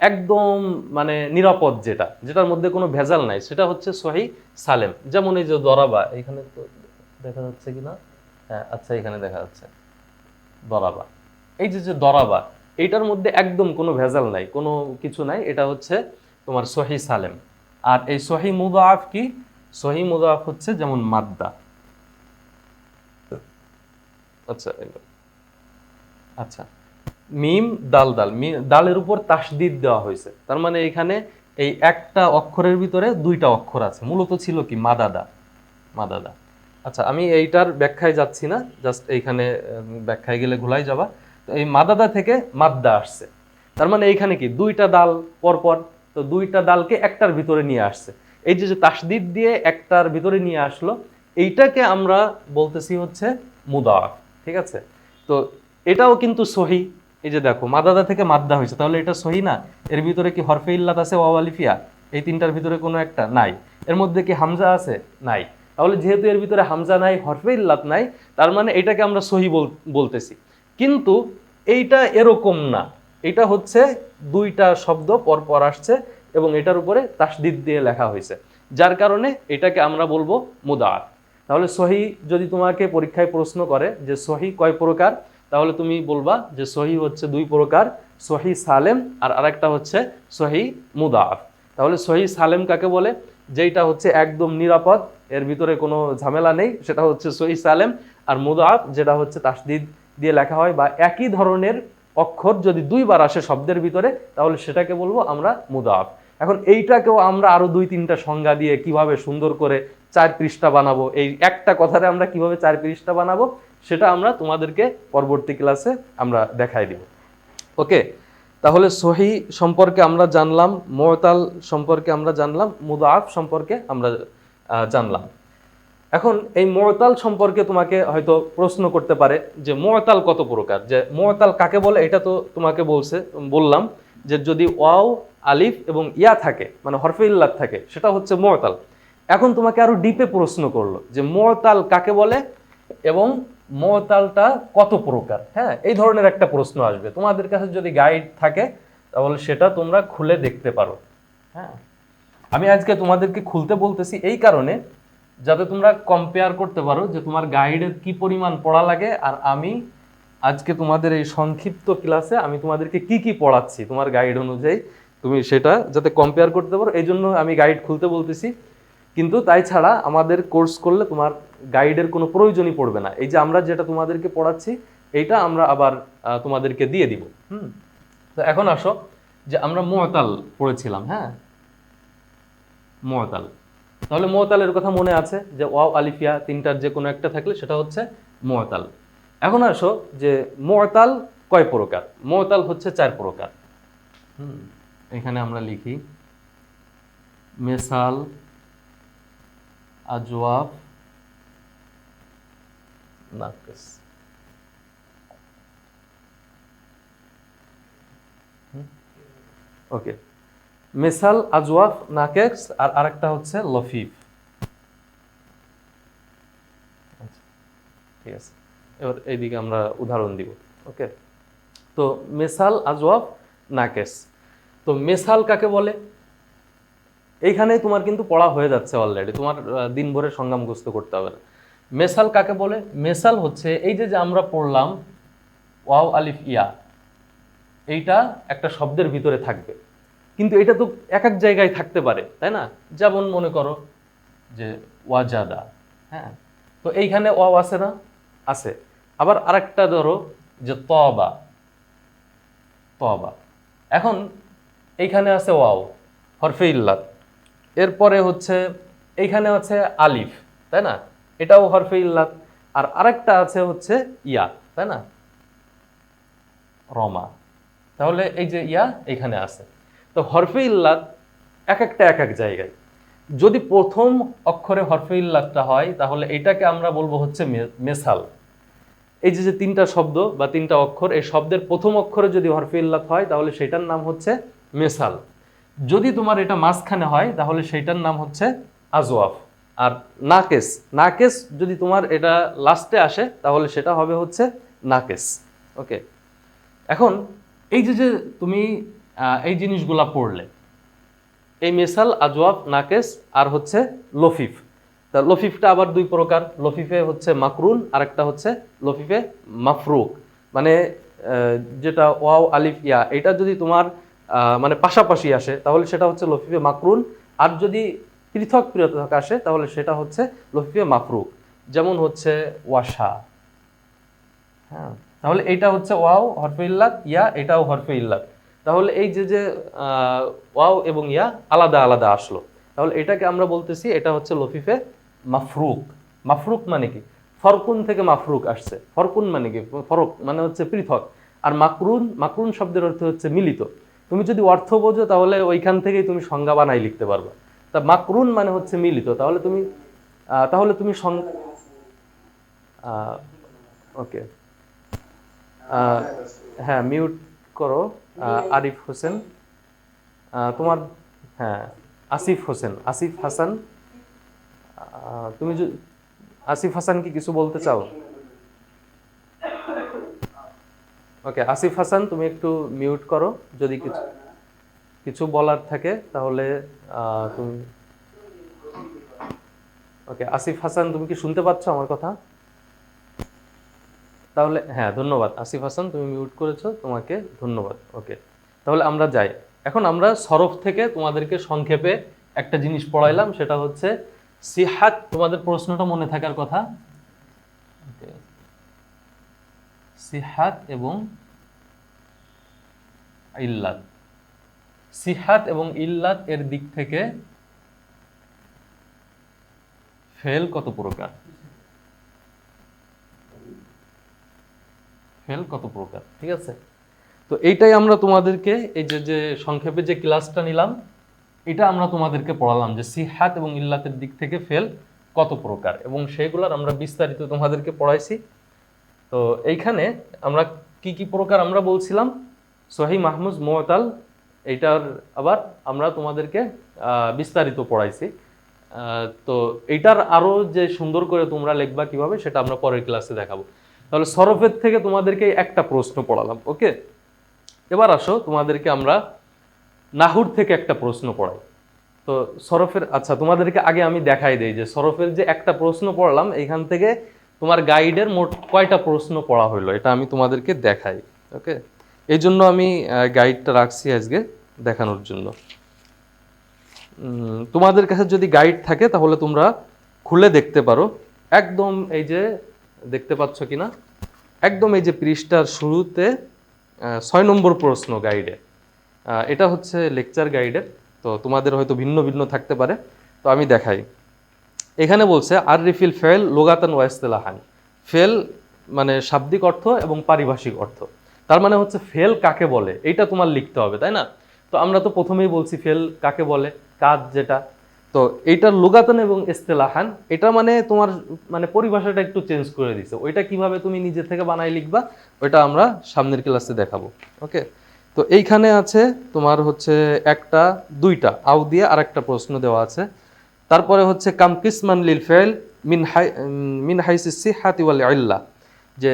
Speaker 1: একদম মানে নিরাপদ, যেটার মধ্যে কোনো ভেজাল নাই, সেটা হচ্ছে সহি সালেম। যেমন এই যে দরাবা, এখানে তো দেখা যাচ্ছে কিনা? হ্যাঁ, আচ্ছা, এখানে দেখা যাচ্ছে দরাবা। এই যে দরাবা, এইটার মধ্যে একদম কোনো ভেজাল নাই, কোনো কিছু নাই, এটা হচ্ছে তোমার সহি সালেম। আর এই সহি মুদাআফ কি? সহি মুদাআফ হচ্ছে যেমন মাদ্দা। আচ্ছা আচ্ছা, মিম দাল, দালের উপর তাসদিদ দেওয়া হয়েছে, তার মানে এখানে এই একটা অক্ষরের ভিতরে 2টা অক্ষর আছে, মূলত ছিল কি মাদাদা। আচ্ছা, আমি এইটার ব্যাখ্যায় যাচ্ছি না, জাস্ট এইখানে ব্যাখ্যায় গেলে ঘুলাই যাবা। তো এই মাদাদা থেকে মাদ্দা আসছে, তার মানে এইখানে কি 2টা দাল পরপর, তো 2টা দালকে একটার ভিতরে নিয়ে আসছে। এই যে তাসদিদ দিয়ে একটার ভিতরে নিয়ে আসলো, এইটাকে আমরা বলতেছি হচ্ছে মুদাআফ। ঠিক আছে? তো এটাও কিন্তু সহি। এই যে দেখো, মাদাদা থেকে মাদ্দা হয়েছে, তাহলে এটা সহি না? এর ভিতরে কি হরফে ইল্লাত আছে, ওয়াও আলিফিয়া? এই 3টার ভিতরে কোনো একটা নাই। এর মধ্যে কি হামজা আছে? নাই। তাহলে যেহেতু এর ভিতরে হামজা নাই, হরফে ইল্লাত নাই, তার মানে এটাকে আমরা সহি বলতেছি। কিন্তু এইটা এরকম না, এটা হচ্ছে 2টা শব্দ পরপর আসছে এবং এটার উপরে তাসদিদ দিয়ে লেখা হয়েছে, যার কারণে এটাকে আমরা বলবো মুদাআফ। তাহলে সহি যদি তোমাকে পরীক্ষায় প্রশ্ন করে যে সহি কয় প্রকার, তাহলে তুমি বলবা যে সহি হচ্ছে 2 প্রকার, সহি সালেম আর আরেকটা হচ্ছে সহি মুদাআফ। তাহলে সহি সালেম কাকে বলে? যেটা হচ্ছে একদম নিরাপদ, এর ভিতরে কোনো ঝামেলা নেই, সেটা হচ্ছে সহি সালেম। আর মুদাআফ যেটা হচ্ছে তাসদিদ দিয়ে লেখা হয়, বা একই ধরনের অক্ষর যদি 2 বার আসে শব্দের ভিতরে, তাহলে সেটাকে বলবো আমরা মুদাআফ। এখন এইটাকেও আমরা আরো 2-3টা সংজ্ঞা দিয়ে কিভাবে সুন্দর করে 4 পৃষ্ঠা বানাবো, এই একটা কথারে আমরা কিভাবে 4 পৃষ্ঠা বানাবো, সেটা আমরা তোমাদেরকে পরবর্তী ক্লাসে আমরা দেখাই দিব। ওকে, তাহলে সহি সম্পর্কে আমরা জানলাম, মুআতাল সম্পর্কে আমরা জানলাম, মুদাআফ সম্পর্কে আমরা জানলাম। এখন এই মুআতাল সম্পর্কে তোমাকে হয়তো প্রশ্ন করতে পারে যে মুআতাল কত প্রকার, যে মুআতাল কাকে বলে? এটা তো তোমাকে বললাম যে যদি ওয়াও, আলিফ এবং ইয়া থাকে, মানে হরফে ইল্লাত থাকে, সেটা হচ্ছে মুআতাল। এখন তোমাকে আরো ডিপে প্রশ্ন করলো যে মুআতাল কাকে বলে এবং মুআতালটা কত প্রকার। হ্যাঁ, এই ধরনের একটা প্রশ্ন আসবে। তোমাদের কাছে যদি গাইড থাকে তাহলে সেটা তোমরা খুলে দেখতে পারো। হ্যাঁ, আমি আজকে তোমাদেরকে খুলতে বলতেছি এই কারণে যাতে তোমরা কম্পেয়ার করতে পারো যে তোমার গাইডের কি পরিমাণ পড়া লাগে, আর আমি আজকে তোমাদের এই সংক্ষিপ্ত ক্লাসে আমি তোমাদেরকে কি কি পড়াচ্ছি তোমার গাইড অনুযায়ী, তুমি সেটা যাতে কম্পেয়ার করতে পারো এই জন্য আমি গাইড খুলতে বলতেছি। কিন্তু তাই ছাড়া আমাদের কোর্স করলে তোমার গাইডের কোনো প্রয়োজনই পড়বে না। এই যে আমরা যেটা তোমাদেরকে পড়াচ্ছি এইটা আমরা আবার তোমাদেরকে দিয়ে দিব। তো এখন আসো যে আমরা মুআতাল পড়েছিলাম। হ্যাঁ, মুআতাল, তাহলে মুআতালের কথা মনে আছে যে ওয়াও আলিফ ইয়া তিনটার যে কোনো একটা থাকলে সেটা হচ্ছে মুআতাল। এখন আসো যে মুআতাল কয় প্রকার। মুআতাল হচ্ছে 4 প্রকার। এখানে আমরা লিখি মিসাল, আজওয়াব, নাকিস। ওকে, মিসাল, আজওয়াব, নাকিস আর আরেকটা হচ্ছে লফিফ। ঠিক আছে, এবার এইদিকে আমরা উদাহরণ দিব। ওকে, তো মিসাল, আজওয়াব, নাকিস। তো মিসাল কাকে বলে? এইখানেই তোমার কিন্তু পড়া হয়ে যাচ্ছে অলরেডি, তোমার দিন ভরে সংজ্ঞা মুখস্থ করতে হবে না। মেসাল কাকে বলে? মেসাল হচ্ছে এই যে আমরা পড়লাম ওয়াও আলিফ ইয়া, এইটা একটা শব্দের ভিতরে থাকবে, কিন্তু এটা তো এক এক জায়গায় থাকতে পারে, তাই না? যেমন মনে করো যে ওয়াজাদা, হ্যাঁ, তো এইখানে ওয়াও আছে না? আছে। আবার আরেকটা ধরো যে তবা, তবা, এখন এইখানে আছে ওয়াও হরফে ইল্লাত, এরপরে হচ্ছে এইখানে আছে আলিফ, তাই না? এটাও হরফে ইল্লাত। আর আরেকটা আছে হচ্ছে ইয়া, তাই না? রমা। তাহলে এই যে ইয়া এখানে আছে। তো হরফে ইল্লাত এক একটা এক এক জায়গায়। যদি প্রথম অক্ষরে হরফে ইল্লাতটা হয় তাহলে এটাকে আমরা বলবো হচ্ছে মেসাল। এই যে তিনটা শব্দ বা তিনটা অক্ষর, এই শব্দের প্রথম অক্ষরে যদি হরফে ইল্লাত হয় তাহলে সেটার নাম হচ্ছে মেসাল। যদি তোমার এটা মাঝখানে হয় তাহলে সেইটার নাম হচ্ছে আজওয়াফ। আর নাকেস, নাকেস যদি তোমার এটা লাস্টে আসে তাহলে সেটা হবে হচ্ছে নাকেস। ওকে, এখন এই যে তুমি এই জিনিসগুলা পড়লে, এই মেসাল, আজওয়াফ, নাকেস আর হচ্ছে লফিফ। তা লফিফটা আবার 2 প্রকার। লফিফে হচ্ছে মাকরুন, আর একটা হচ্ছে লফিফে মাফরুক। মানে যেটা ওয়াও আলিফ ইয়া এটা যদি তোমার মানে পাশাপাশি আসে তাহলে সেটা হচ্ছে লফিফে মাকরুন, আর যদি পৃথক পৃথক আসে তাহলে সেটা হচ্ছে লফিফে মাফরুক। যেমন হচ্ছে ওয়াশা, হ্যাঁ, তাহলে এইটা হচ্ছে ওয়াও হরফে ইল্লাত, ইয়া এটাও হরফে ইল্লাত। তাহলে এই যে ওয়াও এবং ইয়া আলাদা আলাদা আসলো, তাহলে এটাকে আমরা বলতেছি এটা হচ্ছে লফিফে মাফরুক। মাফরুক মানে কি? ফরকুন থেকে মাফরুক আসছে। ফরকুন মানে কি? ফরক মানে হচ্ছে পৃথক। আর মাকরুন, মাকরুন শব্দের অর্থ হচ্ছে মিলিত। তুমি যদি অর্থ বোঝো তাহলে ওইখান থেকেই তুমি সংজ্ঞা বানাই লিখতে পারবা। তা মাকরুন মানে হচ্ছে মিলিত। তাহলে তুমি ওকে, হ্যাঁ, মিউট করো। আরিফ হোসেন, তোমার, হ্যাঁ, আসিফ হোসেন, আসিফ হাসান, তুমি আসিফ হাসান কি কিছু বলতে চাও? ওকে, আসিফ হাসান তুমি একটু মিউট করো, যদি কিছু বলার থাকে তাহলে তুমি। ওকে, আসিফ হাসান তুমি কি শুনতে পাচ্ছ আমার কথা? তাহলে হ্যাঁ, ধন্যবাদ আসিফ হাসান, তুমি মিউট করেছো, তোমাকে ধন্যবাদ। ওকে, তাহলে আমরা যাই। এখন আমরা সরফ থেকে তোমাদেরকে সংক্ষেপে একটা জিনিস পড়াইলাম, সেটা হচ্ছে সিহাত। তোমাদের প্রশ্নটা মনে থাকার কথা, সিহাত এবং ইল্লাত। সিহাত এবং ইল্লাত এর দিক থেকে ফেল কত প্রকার? ফেল কত প্রকার? ঠিক আছে, তো এইটাই আমরা তোমাদেরকে এই যে সংক্ষেপে যে ক্লাসটা নিলাম এটা আমরা তোমাদেরকে পড়ালাম যে সিহাত এবং ইল্লাতের দিক থেকে ফেল কত প্রকার, এবং সেগুলোর আমরা বিস্তারিত তোমাদেরকে পড়াইছি। তো এইখানে আমরা কি কি প্রকার আমরা বলছিলাম, সহিহ, মাহমুজ, মুআতাল, এইটার আবার আমরা তোমাদেরকে বিস্তারিত পড়াইছি। তো এইটার আরো যে সুন্দর করে তোমরা লিখবা কিভাবে সেটা আমরা পরের ক্লাসে দেখাবো। তাহলে সরফের থেকে তোমাদেরকে একটা প্রশ্ন পড়ালাম। ওকে, এবার আসো তোমাদেরকে আমরা নাহুর থেকে একটা প্রশ্ন পড়াই। তো সরফের, আচ্ছা তোমাদেরকে আগে আমি দেখাই দেই যে সরফের যে একটা প্রশ্ন পড়লাম এখান থেকে তোমার গাইডের মোট কয়টা প্রশ্ন পড়া হলো এটা আমি তোমাদেরকে দেখাই। ওকে, এই জন্য আমি গাইডটা রাখছি আজকে দেখানোর জন্য। তোমাদের কাছে যদি গাইড থাকে তাহলে তোমরা খুলে দেখতে পারো, একদম এই যে দেখতে পাচ্ছ কিনা, একদম এই যে পৃষ্ঠার শুরুতে 6 নম্বর প্রশ্ন গাইডে। এটা হচ্ছে লেকচার গাইডের, তো তোমাদের হয়তো ভিন্ন ভিন্ন থাকতে পারে, তো আমি দেখাই। এখানে বলছে আর রিফিল ফেল লোগাতান ওয়াইস্তেলাহান। ফেল মানে শাব্দিক অর্থ এবং পারিভাষিক অর্থ। তার মানে হচ্ছে ফেল কাকে বলে এইটা তোমার লিখতে হবে, তাই না? তো আমরা তো প্রথমেই বলছি ফেল কাকে বলে, কাজ যেটা। তো এইটার লুগাতান এবং ইস্তেলাহান, এটা মানে তোমার মানে পরিভাষাটা একটু চেঞ্জ করে দিছে। ওইটা কিভাবে তুমি নিজে থেকে বানাই লিখবা ওইটা আমরা সামনের ক্লাসে দেখাবো। ওকে, তো এইখানে আছে তোমার হচ্ছে একটা দুইটা আউ দিয়ে আর একটা প্রশ্ন দেওয়া আছে। তারপরে হচ্ছে কাম কিসমান লিল ফেল মিন হাইসি সিহাতি ওয়াল ইল্লা, যে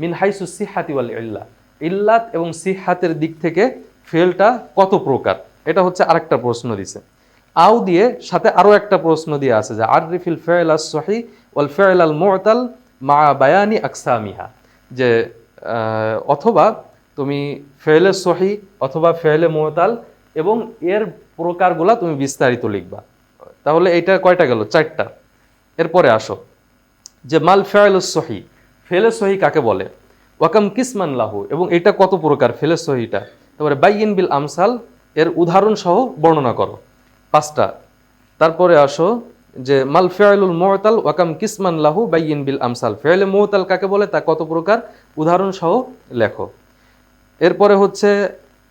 Speaker 1: মিন হাইসু সিহাতি ওয়াল ইল্লা, ইল্লাত এবং সিহাতের দিক থেকে ফেলটা কত প্রকার, এটা হচ্ছে আরেকটা প্রশ্ন দিছে। আও দিয়ে সাথে আরো একটা প্রশ্ন দিয়ে আছে যে আররিফিল ফিল আস সহি ওয়াল ফিল আল মু'তাল মা বায়ানি আকসামিহা, যে অথবা তুমি ফেলে সহি অথবা ফেলে মু'তাল এবং এর প্রকারগুলা তুমি বিস্তারিত লিখবা। তাহলে এইটা কয়টা গেল? 4টা। এরপরে আসো যে মাল ফেল সহি, ফেলে সহি কাকে বলে, ওয়াকাম কিসমান লাহু, এবং এটা কত প্রকার ফেলে সহিটা। তারপরে বাইয়িন বিল আমসাল, এর উদাহরণ সহ বর্ণনা করো, 5টা। তারপরে আসো যে মাল ফিআলুল মু'তাল ওয়াকাম কিসমান লাহু বাইয়িন বিল আমসাল, ফিআলে মু'তাল কাকে বলে তা কত প্রকার, উদাহরণ সহ লেখো। এরপরে হচ্ছে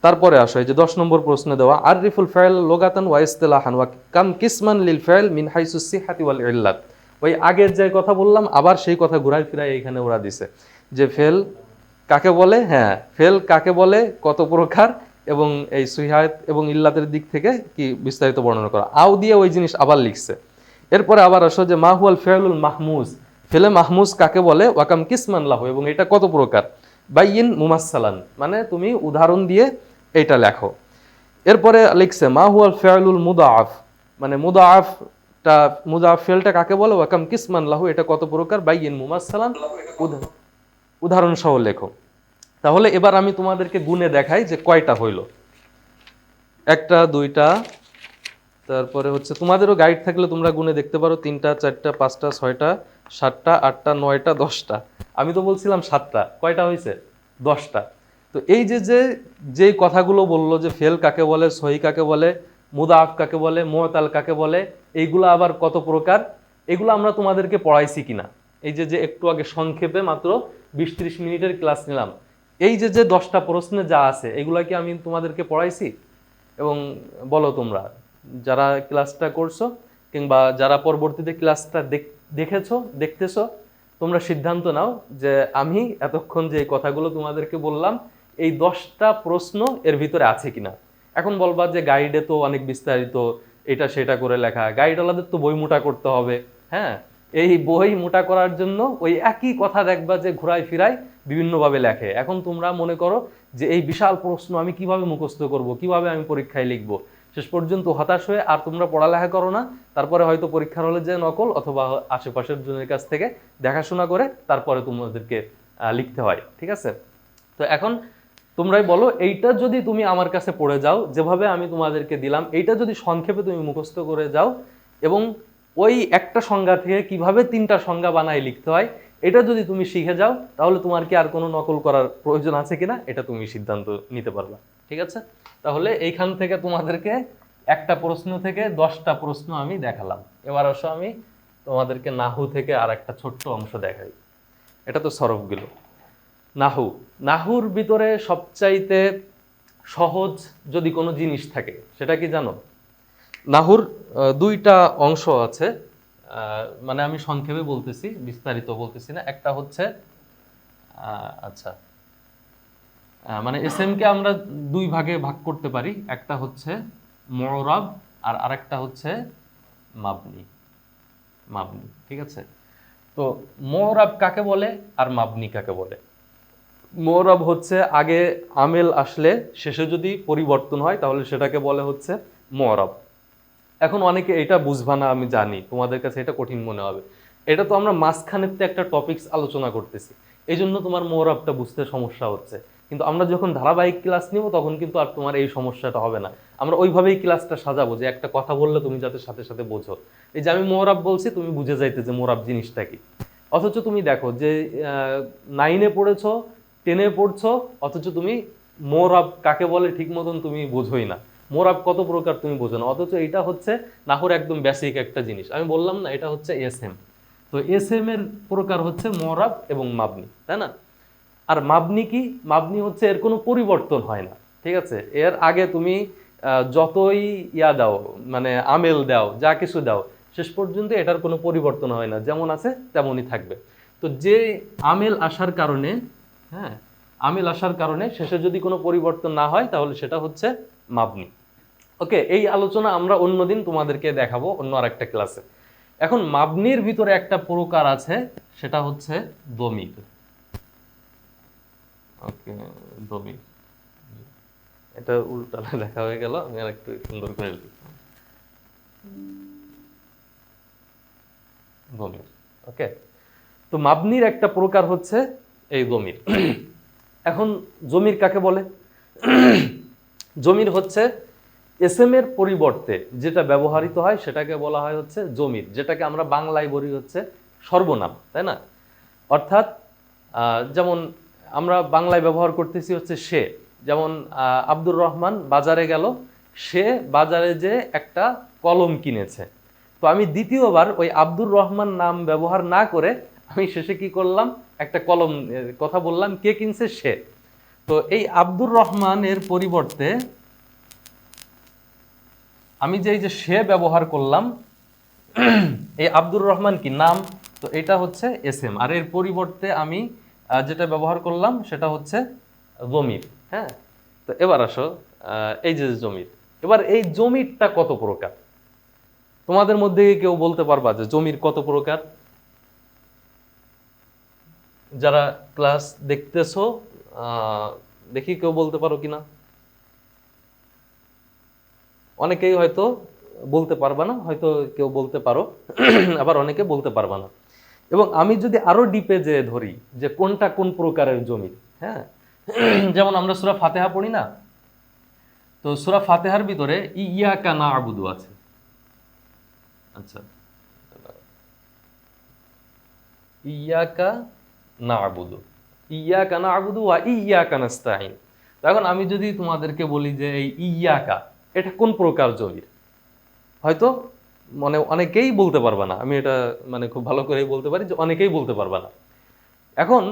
Speaker 1: তারপরে আসো এই যে 10 নম্বর প্রশ্ন দেওয়া আররিফুল ফাইল লোগাতান ওয়া ইসতিলাহান ওয়া কাম কিসমান লিল ফাইল মিন হাইসু সিহাতি ওয়াল ইল্লাত। ওই আগের যে কথা বললাম আবার সেই কথা ঘুরাই ফিরাই এখানে ওরা দিছে যে ফেল কাকে বলে, হ্যাঁ ফেল কাকে বলে, কত প্রকার, এবং এই সিহাত এবং ইল্লাতের দিক থেকে কি বিস্তারিত বর্ণনা করা। আও দিয়ে ওই জিনিস আবার লিখছে। এরপরে আবার আসো যে মাহুয়াল ফেলুল মাহমুজ, ফেলে মাহমুজ কাকে বলে, ওয়াকাম কিসমান লাহু, এবং এটা কত প্রকার, বাইয়িন মুমাসসালান, মানে তুমি উদাহরণ দিয়ে এইটা লেখো। এরপরে লিখছে মাহুয়াল ফেলুল মুদাআফ, মানে মুদাআফটা মুদাআফ ফেলটা কাকে বলে, ওয়াকাম কিসমান লাহু, এটা কত প্রকার, বাইয়িন মুমাসসালান, উদাহরণ সহ লেখো। তাহলে এবার আমি তোমাদেরকে গুণে দেখাই যে কয়টা হইল। 1টা 2টা, তারপরে হচ্ছে তোমাদেরও গাইড থাকলে তোমরা গুণে দেখতে পারো, 3টা 4টা 5টা 6টা 7টা 8টা 9টা 10টা। আমি তো বলছিলাম 7টা, কয়টা হয়েছে? 10টা। তো এই যে যে কথাগুলো বললো যে ফেল কাকে বলে, সহি কাকে বলে, মুদাআফ কাকে বলে, মু'তাল কাকে বলে, এইগুলো আবার কত প্রকার, এগুলো আমরা তোমাদেরকে পড়াইছি কিনা। এই যে একটু আগে সংক্ষেপে মাত্র 20-30 মিনিটের ক্লাস নিলাম, এই যে 10টা প্রশ্নে যা আছে এগুলা কি আমি তোমাদেরকে পড়াইছি? এবং বলো তোমরা যারা ক্লাসটা করছো কিংবা যারা পরবর্তীতে ক্লাসটা দেখেছো দেখতেছো, তোমরা সিদ্ধান্ত নাও যে আমি এতক্ষণ যে কথাগুলো তোমাদেরকে বললাম এই 10টা প্রশ্ন এর ভিতরে আছে কিনা। এখন বলবা যে গাইডে তো অনেক বিস্তারিত এটা সেটা করে লেখা, গাইডওয়ালাদের তো বই মোটা করতে হবে। হ্যাঁ, এই বই মোটা করার জন্য ওই একই কথা দেখবা যে ঘুরাই ফিরাই বিভিন্নভাবে লেখে। এখন তোমরা মনে করো যে এই বিশাল প্রশ্ন আমি কিভাবে মুখস্থ করব, কিভাবে আমি পরীক্ষায় লিখব, শেষ পর্যন্ত হতাশ হয়ে আর তোমরা পড়ালেখা করো না। তারপরে হয়তো পরীক্ষার হলে যে নকল অথবা আশেপাশের জনের কাছ থেকে দেখাশোনা করে তারপরে তোমাদেরকে লিখতে হয়। ঠিক আছে, তো এখন তোমরাই বলো এইটা যদি তুমি আমার কাছে পড়ে যাও যেভাবে আমি তোমাদেরকে দিলাম, এইটা যদি সংক্ষেপে তুমি মুখস্থ করে যাও এবং ওই একটা সংজ্ঞা থেকে কিভাবে 3টা সংজ্ঞা বানায় লিখতে হয় এটা যদি তুমি শিখে যাও, তাহলে তোমার কি আর কোনো নকল করার প্রয়োজন আছে কিনা এটা তুমি সিদ্ধান্ত নিতে পারবা। ঠিক আছে, তাহলে এইখান থেকে তোমাদেরকে একটা প্রশ্ন থেকে 10টা প্রশ্ন আমি দেখালাম। এবার আসো আমি তোমাদেরকে নাহু থেকে আর একটা ছোট্ট অংশ দেখাই। এটা তো সরফগুলো। নাহু, নাহুর ভিতরে সবচাইতে সহজ যদি কোনো জিনিস থাকে সেটা কি জানো? নাহুর 2টা অংশ আছে, মানে আমি সংক্ষেপে বলতেছি, বিস্তারিত বলতেছি না। একটা হচ্ছে আচ্ছা মানে এসএমকে আমরা 2 ভাগে ভাগ করতে পারি, একটা হচ্ছে মু'রাব আর আরেকটা হচ্ছে মাবনি। মাবনি, ঠিক আছে। তো মু'রাব কাকে বলে আর মাবনি কাকে বলে? মু'রাব হচ্ছে আগে আমেল আসলে শেষে যদি পরিবর্তন হয় তাহলে সেটাকে বলে হচ্ছে মু'রাব। এখন অনেকে এটা বুঝবা না, আমি জানি তোমাদের কাছে এটা কঠিন মনে হবে। এটা তো আমরা মাঝখানের তো একটা টপিকস আলোচনা করতেছি, এই জন্য তোমার মোরাবটা বুঝতে সমস্যা হচ্ছে। কিন্তু আমরা যখন ধারাবাহিক ক্লাস নিব তখন কিন্তু আর তোমার এই সমস্যাটা হবে না। আমরা ওইভাবেই ক্লাসটা সাজাবো যে একটা কথা বললে তুমি যাতে সাথে সাথে বোঝো। এই যে আমি মোরাব বলছি, তুমি বুঝে যাইতে যে মোরাব জিনিসটা কি। অথচ তুমি দেখো যে 9-এ পড়েছো, 10-এ পড়ছো, অথচ তুমি মোরাব কাকে বলে ঠিক মতন তুমি বোঝোই না। মোরাব কত প্রকার তুমি বোঝো না, অথচ এটা হচ্ছে নাহুর একদম বেসিক একটা জিনিস। আমি বললাম না, এটা হচ্ছে এসএম। তো এসএম এর প্রকার হচ্ছে মোরাব এবং মাবনি, তাই না? আর মাবনি কি? মাবনি হচ্ছে এর কোনো পরিবর্তন হয় না, ঠিক আছে? এর আগে তুমি যতই ইয়া দাও, মানে আমেল দাও, যা কিছু দাও, শেষ পর্যন্ত এটার কোনো পরিবর্তন হয় না, যেমন আছে তেমনই থাকবে। তো যে আমেল আসার কারণে, হ্যাঁ, আমেল আসার কারণে শেষে যদি কোনো পরিবর্তন না হয় তাহলে সেটা হচ্ছে মাবনি। ওকে, এই আলোচনা আমরা অন্যদিন তোমাদেরকে দেখাবো অন্য আরেকটা ক্লাসে। এখন মাবনির ভিতরে একটা প্রকার আছে, সেটা হচ্ছে দমির। ওকে, দমির। এটা উল্টালে দেখা হয়ে গেল, আমি আর একটু সুন্দর করে লিখি। দমির। ওকে, তো মাবনির একটা প্রকার হচ্ছে এই দমির। এখন জমির কাকে বলে? জমির হচ্ছে এসএম এর পরিবর্তে যেটা ব্যবহৃত হয় সেটাকে বলা হয় হচ্ছে জমির, যেটাকে আমরা বাংলায় বলি হচ্ছে সর্বনাম, তাই না? অর্থাৎ যেমন আমরা বাংলায় ব্যবহার করতেছি হচ্ছে সে। যেমন আব্দুর রহমান বাজারে গেল, সে বাজারে যে একটা কলম কিনেছে। তো আমি দ্বিতীয়বার ওই আব্দুর রহমান নাম ব্যবহার না করে আমি শেষে কি করলাম, একটা কলম কথা বললাম, কে কিনছে? সে। তো এই আব্দুর রহমানের পরিবর্তে আমি যে এই যে সে ব্যবহার করলাম, এই আব্দুর রহমান কি নাম, তো এটা হচ্ছে এসএম। আর এর পরিবর্তে আমি যেটা ব্যবহার করলাম সেটা হচ্ছে জমির। হ্যাঁ, তো এবার আসো, এই যে জমির, এবার এই জমিরটা কত প্রকার? তোমাদের মধ্যে কেউ বলতে পারবা যে জমির কত প্রকার? যারা ক্লাস দেখতেছো, দেখি কেউ বলতে পারো কিনা। অনেকেই হয়তো বলতে পারবা না, হয়তো কেউ বলতে পারো, আবার অনেকে বলতে পারবা না। এবং আমি যদি আরো ডিপে যে ধরি যে কোনটা কোন প্রকারের জমি, হ্যাঁ, যেমন আমরা সূরা ফাতিহা পড়ি না, তো সূরা ফাতিহার ভিতরে ইয়াকা না'বুদু আছে। আচ্ছা, ইয়াকা না'বুদু, ইয়াকা না'বুদু ওয়া ইয়াকা নাস্তাঈন। এখন আমি যদি তোমাদেরকে বলি যে এই ইয়াকা এটা কোন প্রকার জমির, হয়তো মানে অনেকেই বলতে পারবা না। আমি এটা মানে খুব ভালো করেই বলতে পারি যে অনেকেই বলতে পারবা না। এখন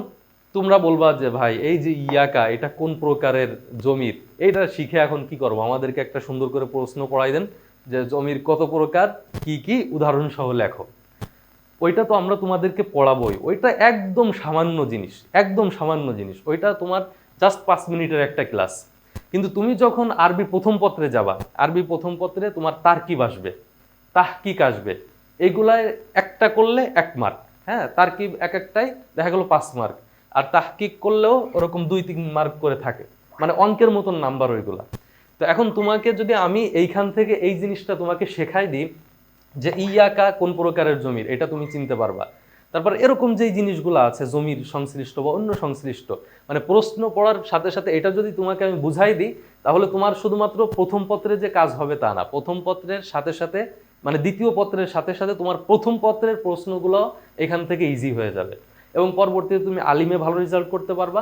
Speaker 1: তোমরা বলবা যে ভাই এই যে ইয়াকা এটা কোন প্রকারের জমির, এইটা শিখে এখন কি করবো? আমাদেরকে একটা সুন্দর করে প্রশ্ন পড়াই দেন যে জমির কত প্রকার, কি কি, উদাহরণ সহ লেখো। ওইটা তো আমরা তোমাদেরকে পড়াবোই, ওইটা একদম সামান্য জিনিস, একদম সামান্য জিনিস। ওইটা তোমার জাস্ট 5 মিনিটের একটা ক্লাস। কিন্তু তুমি যখন আরবি প্রথম পত্রে যাবা, আরবি প্রথম পত্রে তোমার তারকিব আসবে, তাহকিক আসবে, এইগুলায় একটা করলে 1 মার্ক। হ্যাঁ, তারকিব এক একটাই দেখা গেল 5 মার্ক, আর তাহকিক করলেও ওরকম 2-3 মার্ক করে থাকে, মানে অঙ্কের মতন নাম্বার ওইগুলা। তো এখন তোমাকে যদি আমি এইখান থেকে এই জিনিসটা তোমাকে শেখাই দিই যে ইয়াকা কোন প্রকারের জমির, এটা তুমি চিনতে পারবা। তারপর এরকম যেই জিনিসগুলো আছে জমির সংশ্লিষ্ট বা অন্য সংশ্লিষ্ট, মানে প্রশ্ন পড়ার সাথে সাথে এটা যদি তোমাকে আমি বুঝাই দিই, তাহলে তোমার শুধুমাত্র প্রথম পত্রে যে কাজ হবে তা না, প্রথম পত্রের সাথে সাথে মানে দ্বিতীয় পত্রের সাথে সাথে তোমার প্রথম পত্রের প্রশ্নগুলো এখান থেকে ইজি হয়ে যাবে, এবং পরবর্তীতে তুমি আলিমে ভালো রেজাল্ট করতে পারবা।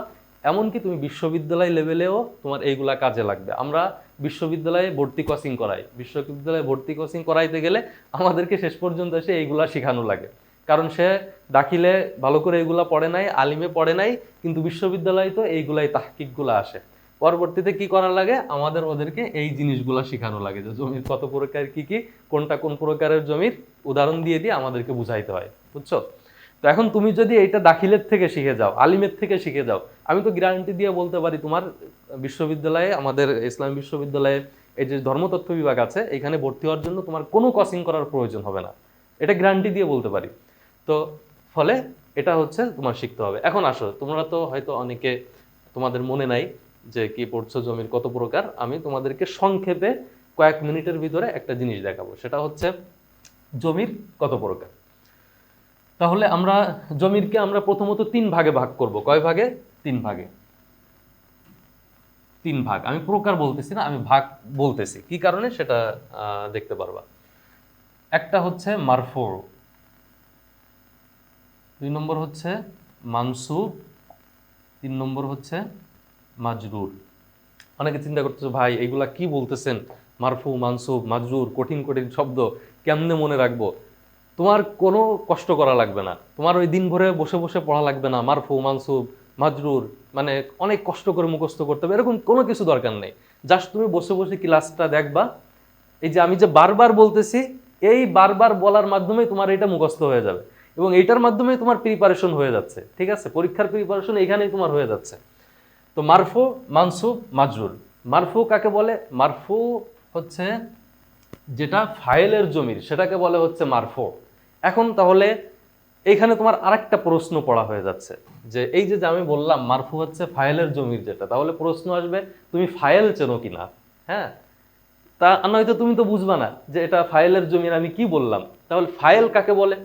Speaker 1: এমনকি তুমি বিশ্ববিদ্যালয় লেভেলেও তোমার এইগুলা কাজে লাগবে। আমরা বিশ্ববিদ্যালয়ে ভর্তি কোচিং করাই, বিশ্ববিদ্যালয়ে ভর্তি কোচিং করাইতে গেলে আমাদেরকে শেষ পর্যন্ত এসে এইগুলা শেখানো লাগে, কারণ সে দাখিলে ভালো করে এইগুলা পড়ে নাই, আলিমে পড়ে নাই, কিন্তু বিশ্ববিদ্যালয়ে তো এইগুলাই তাহকিকগুলো আসে। পরবর্তীতে কি করা লাগে, আমাদের ওদেরকে এই জিনিসগুলো শেখানো লাগে যে জমির কত প্রকার, কি কি, কোনটা কোন প্রকারের জমির, উদাহরণ দিয়ে দিয়ে আমাদেরকে বুঝাইতে হয়, বুঝছো? তো এখন তুমি যদি এইটা দাখিলের থেকে শিখে যাও, আলিমের থেকে শিখে যাও, আমি তো গ্যারান্টি দিয়ে বলতে পারি তোমার বিশ্ববিদ্যালয়ে, আমাদের ইসলাম বিশ্ববিদ্যালয়ে এই যে ধর্মতত্ত্ব বিভাগ আছে, এখানে ভর্তি হওয়ার জন্য তোমার কোনো কোচিং করার প্রয়োজন হবে না, এটা গ্যারান্টি দিয়ে বলতে পারি। তো ফলে এটা হচ্ছে তোমার শিখতে হবে। এখন আসো, তোমরা তো হয়তো অনেকে তোমাদের মনে নাই যে কি পড়ছো, জমির কত প্রকার। আমি তোমাদেরকে সংক্ষেপে কয়েক মিনিটের ভিতরে একটা জিনিস দেখাবো, সেটা হচ্ছে জমির কত প্রকার। তাহলে আমরা জমিরকে আমরা প্রথমত 3 ভাগে ভাগ করব। কয় ভাগে? 3 ভাগে। 3 ভাগ। আমি প্রকার বলতেছি না, আমি ভাগ বলতেছি। কি কারণে সেটা দেখতে পারবা। একটা হচ্ছে মারফু, 2 নম্বর হচ্ছে মানসুব, 3 নম্বর হচ্ছে মাজরুর। অনেকে চিন্তা করতেছে ভাই এগুলা কি বলতেছেন, মারফু, মানসুব, মাজরুর, কঠিন কঠিন শব্দ, কেমনে মনে রাখবো? তোমার কোনো কষ্ট করা লাগবে না, তোমার ওই দিন ভরে বসে বসে পড়া লাগবে না। মারফু, মানসুব, মাজরুর মানে অনেক কষ্ট করে মুখস্থ করতে হবে এরকম কোনো কিছু দরকার নেই। জাস্ট তুমি বসে বসে ক্লাসটা দেখবা, এই যে আমি যে বারবার বলতেছি, এই বারবার বলার মাধ্যমে তোমার এটা মুখস্থ হয়ে যাবে এবং এইটার মাধ্যমে তোমার প্রিপারেশন হয়ে যাচ্ছে। ঠিক আছে, পরীক্ষার প্রিপারেশন এখানেই তোমার হয়ে যাচ্ছে। তো মারফু, মানসুব, মাজরুর। মারফু কাকে বলে? মারফু হচ্ছে যেটা ফাইলের জমির, সেটাকে বলে হচ্ছে মারফু। এখন তাহলে এখানে তোমার আরেকটা প্রশ্ন পড়া হয়ে যাচ্ছে যে এই যে আমি বললাম মারফু হচ্ছে ফাইলের জমির যেটা, তাহলে প্রশ্ন আসবে তুমি ফাইল চেনো কিনা। হ্যাঁ, তা নয়তো তুমি তো বুঝবা না যে এটা ফাইলের জমির, আমি কি বললাম। তাহলে ফাইল কাকে বলে?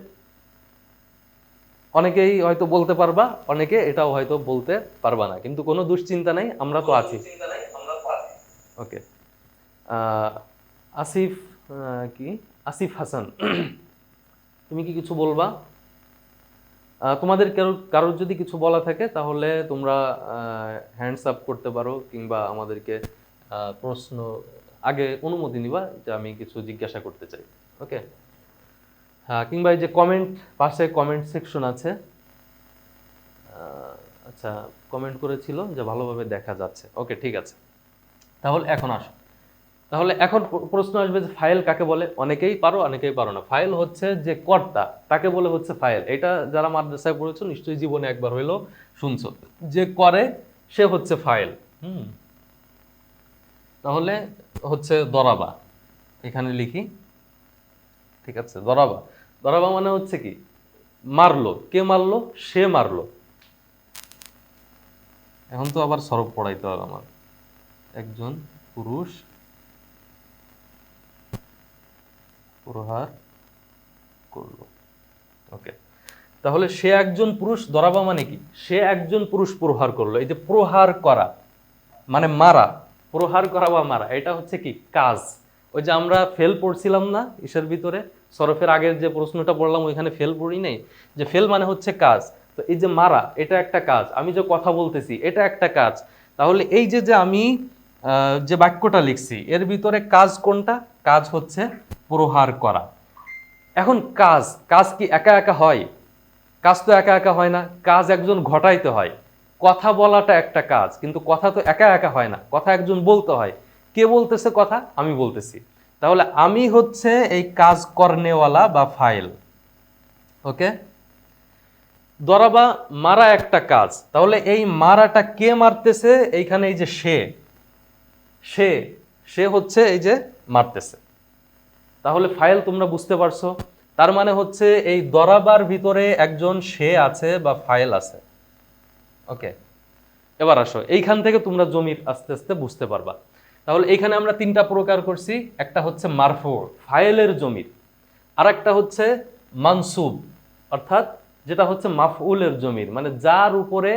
Speaker 1: অনেকেই হয়তো বলতে পারবা, অনেকে এটাও হয়তো বলতে পারবা না, কিন্তু কোনো দুশ্চিন্তা নাই, আমরা তো আছি। ওকে, আসিফ, কি আসিফ হাসান, তুমি কি কিছু বলবা? তোমাদের কারোর যদি কিছু বলা থাকে তাহলে তোমরা হ্যান্ডস আপ করতে পারো, কিংবা আমাদেরকে প্রশ্ন আগে অনুমতি নিবা যে আমি কিছু জিজ্ঞাসা করতে চাই। ওকে, হ্যাঁ, কিংবা এই যে কমেন্ট, পাশে কমেন্ট সেকশন আছে। আচ্ছা, কমেন্ট করেছিল যে ভালোভাবে দেখা যাচ্ছে। ওকে, ঠিক আছে। তাহলে এখন আসো, তাহলে এখন প্রশ্ন আসবে যে ফাইল কাকে বলে। অনেকেই পারো, অনেকেই পারো না। ফাইল হচ্ছে যে কর্তা, তাকে বলে হচ্ছে ফাইল। এটা যারা মাদ্রাসায় পড়েছো নিশ্চয়ই জীবনে একবার হইলেও শুনছো, যে করে সে হচ্ছে ফাইল। তাহলে হচ্ছে দরাবা, এখানে লিখি। ঠিক আছে, দরাবা, দরাবা মানে হচ্ছে কি? মারলো। কে মারলো? সে মারলো। এখন তো আবার সরব পড়াইতে হবে আমার। একজন পুরুষ প্রহার করলো। ওকে, তাহলে সে একজন পুরুষ, দরাবা মানে কি? সে একজন পুরুষ প্রহার করলো। এই যে প্রহার করা মানে মারা, প্রহার করা বা মারা, এটা হচ্ছে কি? কাজ। ওই যে আমরা ফেল পড়ছিলাম না ইসের ভিতরে, সরফের আগের যে প্রশ্নটা পড়লাম ওইখানে ফেল পড়ি নাই, যে ফেল মানে হচ্ছে কাজ। তো এই যে মারা, এটা একটা কাজ। আমি যে কথা বলতেছি, এটা একটা কাজ। তাহলে এই যে আমি যে বাক্যটা লিখছি, এর ভিতরে কাজ কোনটা? কাজ হচ্ছে প্রহার করা। এখন কাজ, কাজ কি একা একা হয়? কাজ তো একা একা হয় না, কাজ একজন ঘটাইতে হয়। কথা বলাটা একটা কাজ, কিন্তু কথা তো একা একা হয় না, কথা একজন বলতে হয়। কে বলতেছে কথা? আমি বলতেছি। তাহলে আমি হচ্ছে এই কাজ করনেওয়ালা বা ফাইল। ওকে, দরাবা মারা একটা কাজ। তাহলে এই মারাটা কে মারতেছে? এইখানে এই যে সে, সে সে হচ্ছে এই যে মারতেছে। তাহলে ফাইল তোমরা বুঝতে পারছো। তার মানে হচ্ছে এই দরাবার ভিতরে একজন সে আছে বা ফাইল আছে। ওকে, এবার আসো, এইখান থেকে তোমরা জমির আস্তে আস্তে বুঝতে পারবা। তাহলে এইখানে আমরা 3টা প্রকার করছি। একটা হচ্ছে মারফু, ফাইলের জমির। আর একটা হচ্ছে মানসুব, অর্থাৎ যেটা হচ্ছে মাফউলের জমির, মানে যার উপরে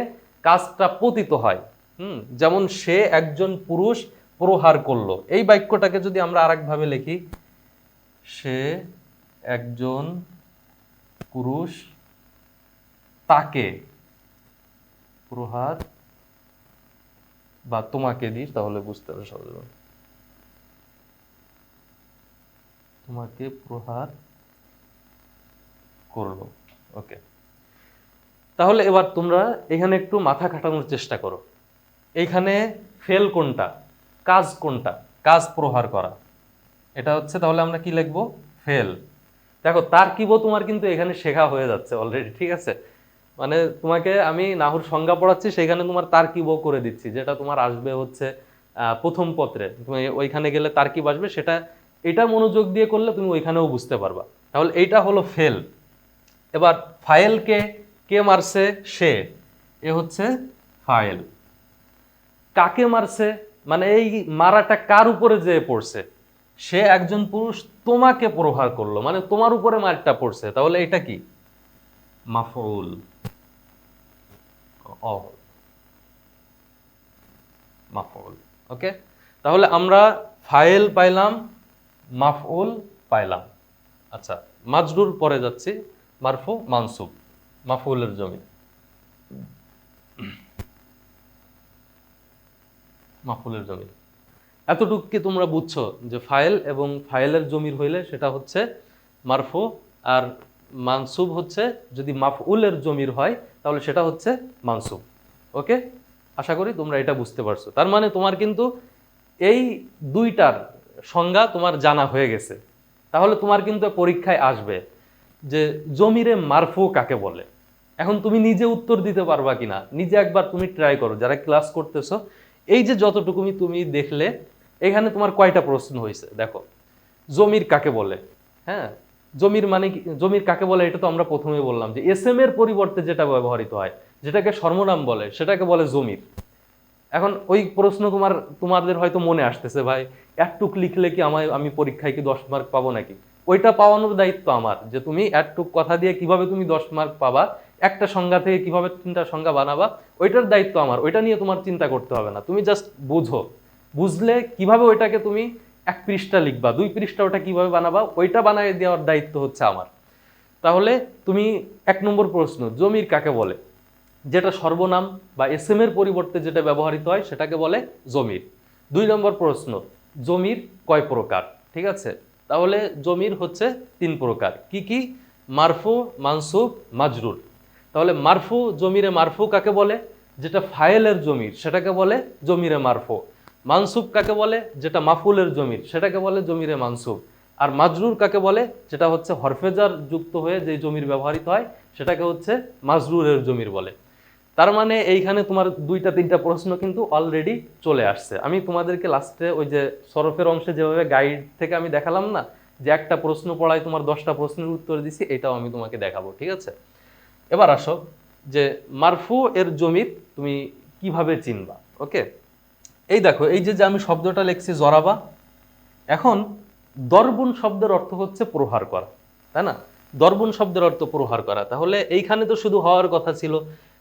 Speaker 1: কাজটা পতিত হয়। যেমন সে একজন পুরুষ প্রহার করলো, এই বাক্যটাকে যদি আমরা আরেকভাবে লিখি, সে একজন পুরুষ তাকে প্রহার, বা তোমাকে দিই তাহলে বুঝতে হবে সহজ, তোমাকে প্রহার করলো। ওকে, তাহলে এবার তোমরা এখানে একটু মাথা খাটানোর চেষ্টা করো। এইখানে ফেল কোনটা, কাজ কোনটা? কাজ প্রহার করা, এটা হচ্ছে। তাহলে আমরা কি লিখবো? ফেল। দেখো তারকিবও তোমার কিন্তু এখানে শেখা হয়ে যাচ্ছে অলরেডি। ঠিক আছে, মানে তোমাকে আমি নাহুর সংজ্ঞা পড়াচ্ছি, সেখানে তোমার তারকিবও করে দিচ্ছি, যেটা তোমার আসবে হচ্ছে প্রথম পত্রে। তুমি ওইখানে গেলে তারকিব আসবে, সেটা এটা মনোযোগ দিয়ে করলে তুমি ওইখানেও বুঝতে পারবা। তাহলে এইটা হলো ফেল। এবার ফাইলকে কে মারছে? সে, এ হচ্ছে ফাইল। কাকে মারছে, মানে এই মারাটা কার উপরে যেয়ে পড়ছে, সে একজন পুরুষ তোমাকে প্রহার করলো, মানে তোমার উপরে মারটা পড়ছে, তাহলে এটা কি? মাফউল। মাফউল। ওকে, তাহলে আমরা ফাইল পাইলাম, মাফউল পাইলাম। আচ্ছা, মাজরুর পরে যাচ্ছি, মারফু মানসুব, মাফউলের জমি, মাফউলের জমি। এতটুকু কি তোমরা বুঝছো যে ফাইল এবং ফাইলের জমির হইলে সেটা হচ্ছে মারফু, আর মানসুব হচ্ছে যদি মাফউলের জমির হয় তাহলে সেটা হচ্ছে মানসুব। ওকে, আশা করি তোমরা এটা বুঝতে পারছো। তার মানে তোমার কিন্তু এই দুইটার সংজ্ঞা তোমার জানা হয়ে গেছে। তাহলে তোমার কিন্তু পরীক্ষায় আসবে যে জমিরে মারফু কাকে বলে। এখন তুমি নিজে উত্তর দিতে পারবা কিনা নিজে একবার তুমি ট্রাই করো, যারা ক্লাস করতেছো। এই যে যতটুকু তুমি দেখলে, এখানে তোমার কয়টা প্রশ্ন হয়েছে দেখো। জমির কাকে বলে, হ্যাঁ, জমির মানে কি, জমির কাকে বলে এটা তো আমরা প্রথমে বললাম যে এস এম এর পরিবর্তে যেটা ব্যবহৃত হয়, যেটাকে সর্বনাম বলে, সেটাকে বলে জমির। এখন ওই প্রশ্ন তোমাদের হয়তো মনে আসতেছে, ভাই একটুক লিখলে কি আমি পরীক্ষায় কি 10 মার্ক পাবো নাকি? ওইটা পাওয়ানোর দায়িত্ব আমার, যে তুমি একটুক কথা দিয়ে কিভাবে তুমি 10 মার্ক পাবা, একটা সংজ্ঞা থেকে কিভাবে 3টা সংজ্ঞা বানাবা, ওইটার দায়িত্ব আমার। ওইটা নিয়ে তোমার চিন্তা করতে হবে না, তুমি জাস্ট বুঝো, বুঝলে কিভাবে ওইটাকে তুমি 1 পৃষ্ঠা লিখবা, 2 পৃষ্ঠা ওটা কিভাবে বানাবা, ওইটা বানিয়ে দেওয়ার দায়িত্ব হচ্ছে আমার। তাহলে তুমি 1 নম্বর প্রশ্ন, জমির কাকে বলে, যেটা সর্বনাম বা এস এম এর পরিবর্তে যেটা ব্যবহৃত হয় সেটাকে বলে জমির। 2 নম্বর প্রশ্ন, জমির কয় প্রকার? ঠিক আছে, তাহলে জমির হচ্ছে 3 প্রকার। কি কি? মারফু, মানসুব, মাজরুর। তাহলে মারফু, জমিরে মারফু কাকে বলে? যেটা ফাইলের জমির সেটাকে বলে জমিরে মারফু। মানসুব কাকে বলে? যেটা মাফুলের জমির সেটাকে বলে জমিরে মানসুব। আর মাজরুর কাকে বলে? যেটা হচ্ছে হরফেজার যুক্ত হয়ে যে জমির ব্যবহৃত হয় সেটাকে হচ্ছে মাজরুরের জমির বলে। তার মানে এইখানে তোমার 2টা 3টা প্রশ্ন কিন্তু অলরেডি চলে আসছে। আমি তোমাদেরকে লাস্টে ওই যে সরফের অংশে যেভাবে গাইড থেকে আমি দেখালাম না, যে একটা প্রশ্ন পড়ায় তোমার 10টা প্রশ্নের উত্তর দিছি, এটাও আমি তোমাকে দেখাবো। ঠিক আছে, এবার আসো যে মারফু এর জমির তুমি কিভাবে চিনবা। ওকে, এই দেখো, এই যে আমি শব্দটা লিখছি জরাবা, এখন দর্বন শব্দের অর্থ হচ্ছে প্রহার করা, তাই না? দর্বন শব্দের অর্থ প্রহার করা। তাহলে এইখানে তো শুধু হওয়ার কথা ছিল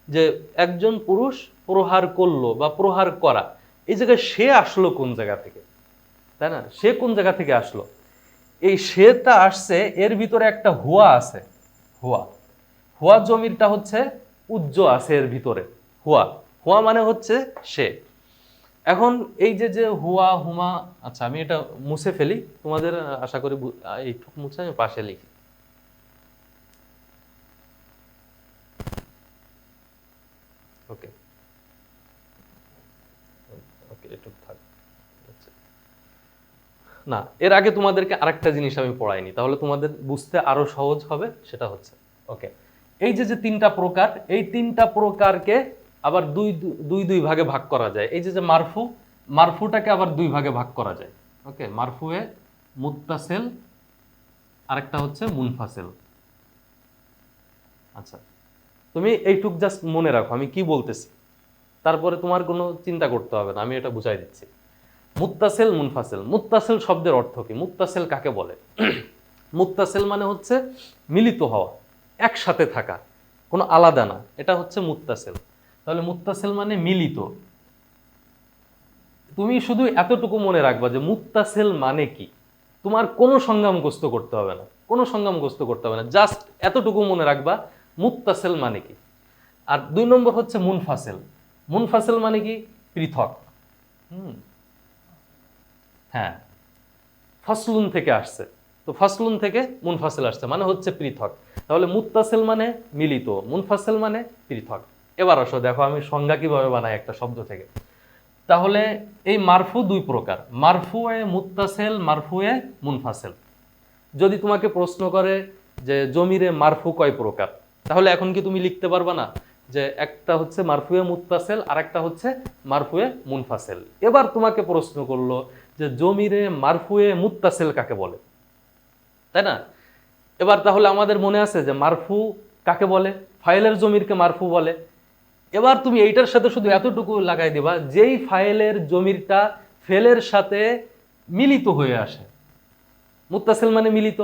Speaker 1: যে একজন পুরুষ প্রহার করলো বা প্রহার করা, এই জায়গায় সে আসলো কোন জায়গা থেকে, তাই না? সে কোন জায়গা থেকে আসলো, এই সেটা আসছে, এর ভিতরে একটা হুয়া আছে, হুয়া। হুয়া জমিরটা হচ্ছে উজ্জ আছে এর ভিতরে, হুয়া। হুয়া মানে হচ্ছে সে। এখন এই যে যে হুয়া, হুমা, আচ্ছা আমি এটা মুছে ফেলি, তোমাদের আশা করি এইটুকু মুছে আমি পাশে লিখি। ওকে, ওকে, এটুকু থাক। না, এর আগে তোমাদেরকে আরেকটা জিনিস আমি পড়াইনি, তাহলে তোমাদের বুঝতে আরো সহজ হবে। সেটা হচ্ছে, ওকে, এই যে যে 3টা প্রকার, এই 3টা প্রকারকে আবার দুই ভাগে ভাগ করা যায়। এই যে যে মারফু, মারফুটাকে আবার 2 ভাগে ভাগ করা যায়। ওকে, মারফুয়ে মুত্তাসিল, আরেকটা হচ্ছে মুনফাসিল। আচ্ছা, তুমি এইটুক জাস্ট মনে রাখো আমি কি বলতেছি, তারপরে তোমার কোনো চিন্তা করতে হবে না, আমি এটা বুঝাই দিচ্ছি। মুত্তাসিল, মুনফাসিল। মুত্তাসিল শব্দের অর্থ কি? মুত্তাসিল কাকে বলে? মুত্তাসিল মানে হচ্ছে মিলিত হওয়া, একসাথে থাকা, কোনো আলাদা না, এটা হচ্ছে মুত্তাসিল। তাহলে মুত্তাসিল মানে মিলিত। তুমি শুধু এতটুকু মনে রাখবা যে মুত্তাসিল মানে কি, তোমার কোনো সংজ্ঞা মুখস্থ করতে হবে না, কোনো সংজ্ঞা মুখস্থ করতে হবে না, জাস্ট এতটুকু মনে রাখবা মুত্তাসিল মানে কি। আর 2 নম্বর হচ্ছে মুনফাসিল। মুনফাসিল মানে কি? পৃথক। হ্যাঁ, ফসলুন থেকে আসছে, তো ফসলুন থেকে মুনফাসিল আসছে, মানে হচ্ছে পৃথক। তাহলে মুত্তাসিল মানে মিলিত, মুনফাসিল মানে পৃথক। এবার আসো দেখো আমি সংজ্ঞা কিভাবে বানাই একটা শব্দ থেকে। তাহলে এই মারফু 2 প্রকার, মারফুয়ে মুত্তাসিল, মারফুয়ে মুনফাসিল। যদি তোমাকে প্রশ্ন করে যে জমিরে মারফু কয় প্রকার, তাহলে এখন কি তুমি লিখতে পারবা না যে একটা হচ্ছে মারফুয়ে মুত্তাসিল আর একটা হচ্ছে মারফুয়ে মুনফাসিল? এবার তোমাকে প্রশ্ন করলো যে জমিরে মারফুয়ে মুত্তাসিল কাকে বলে, তাই না? এবার তাহলে আমাদের মনে আছে যে মারফু কাকে বলে, ফাইলের জমিরকে মারফু বলে। এবার তুমি এইটার সাথে শুধু এতটুকু লাগাই দিবা, যেই ফাইলের জমিরটা ফেলের সাথে মিলিত হয়ে আসে, মুত্তাসিল মানে মিলিত।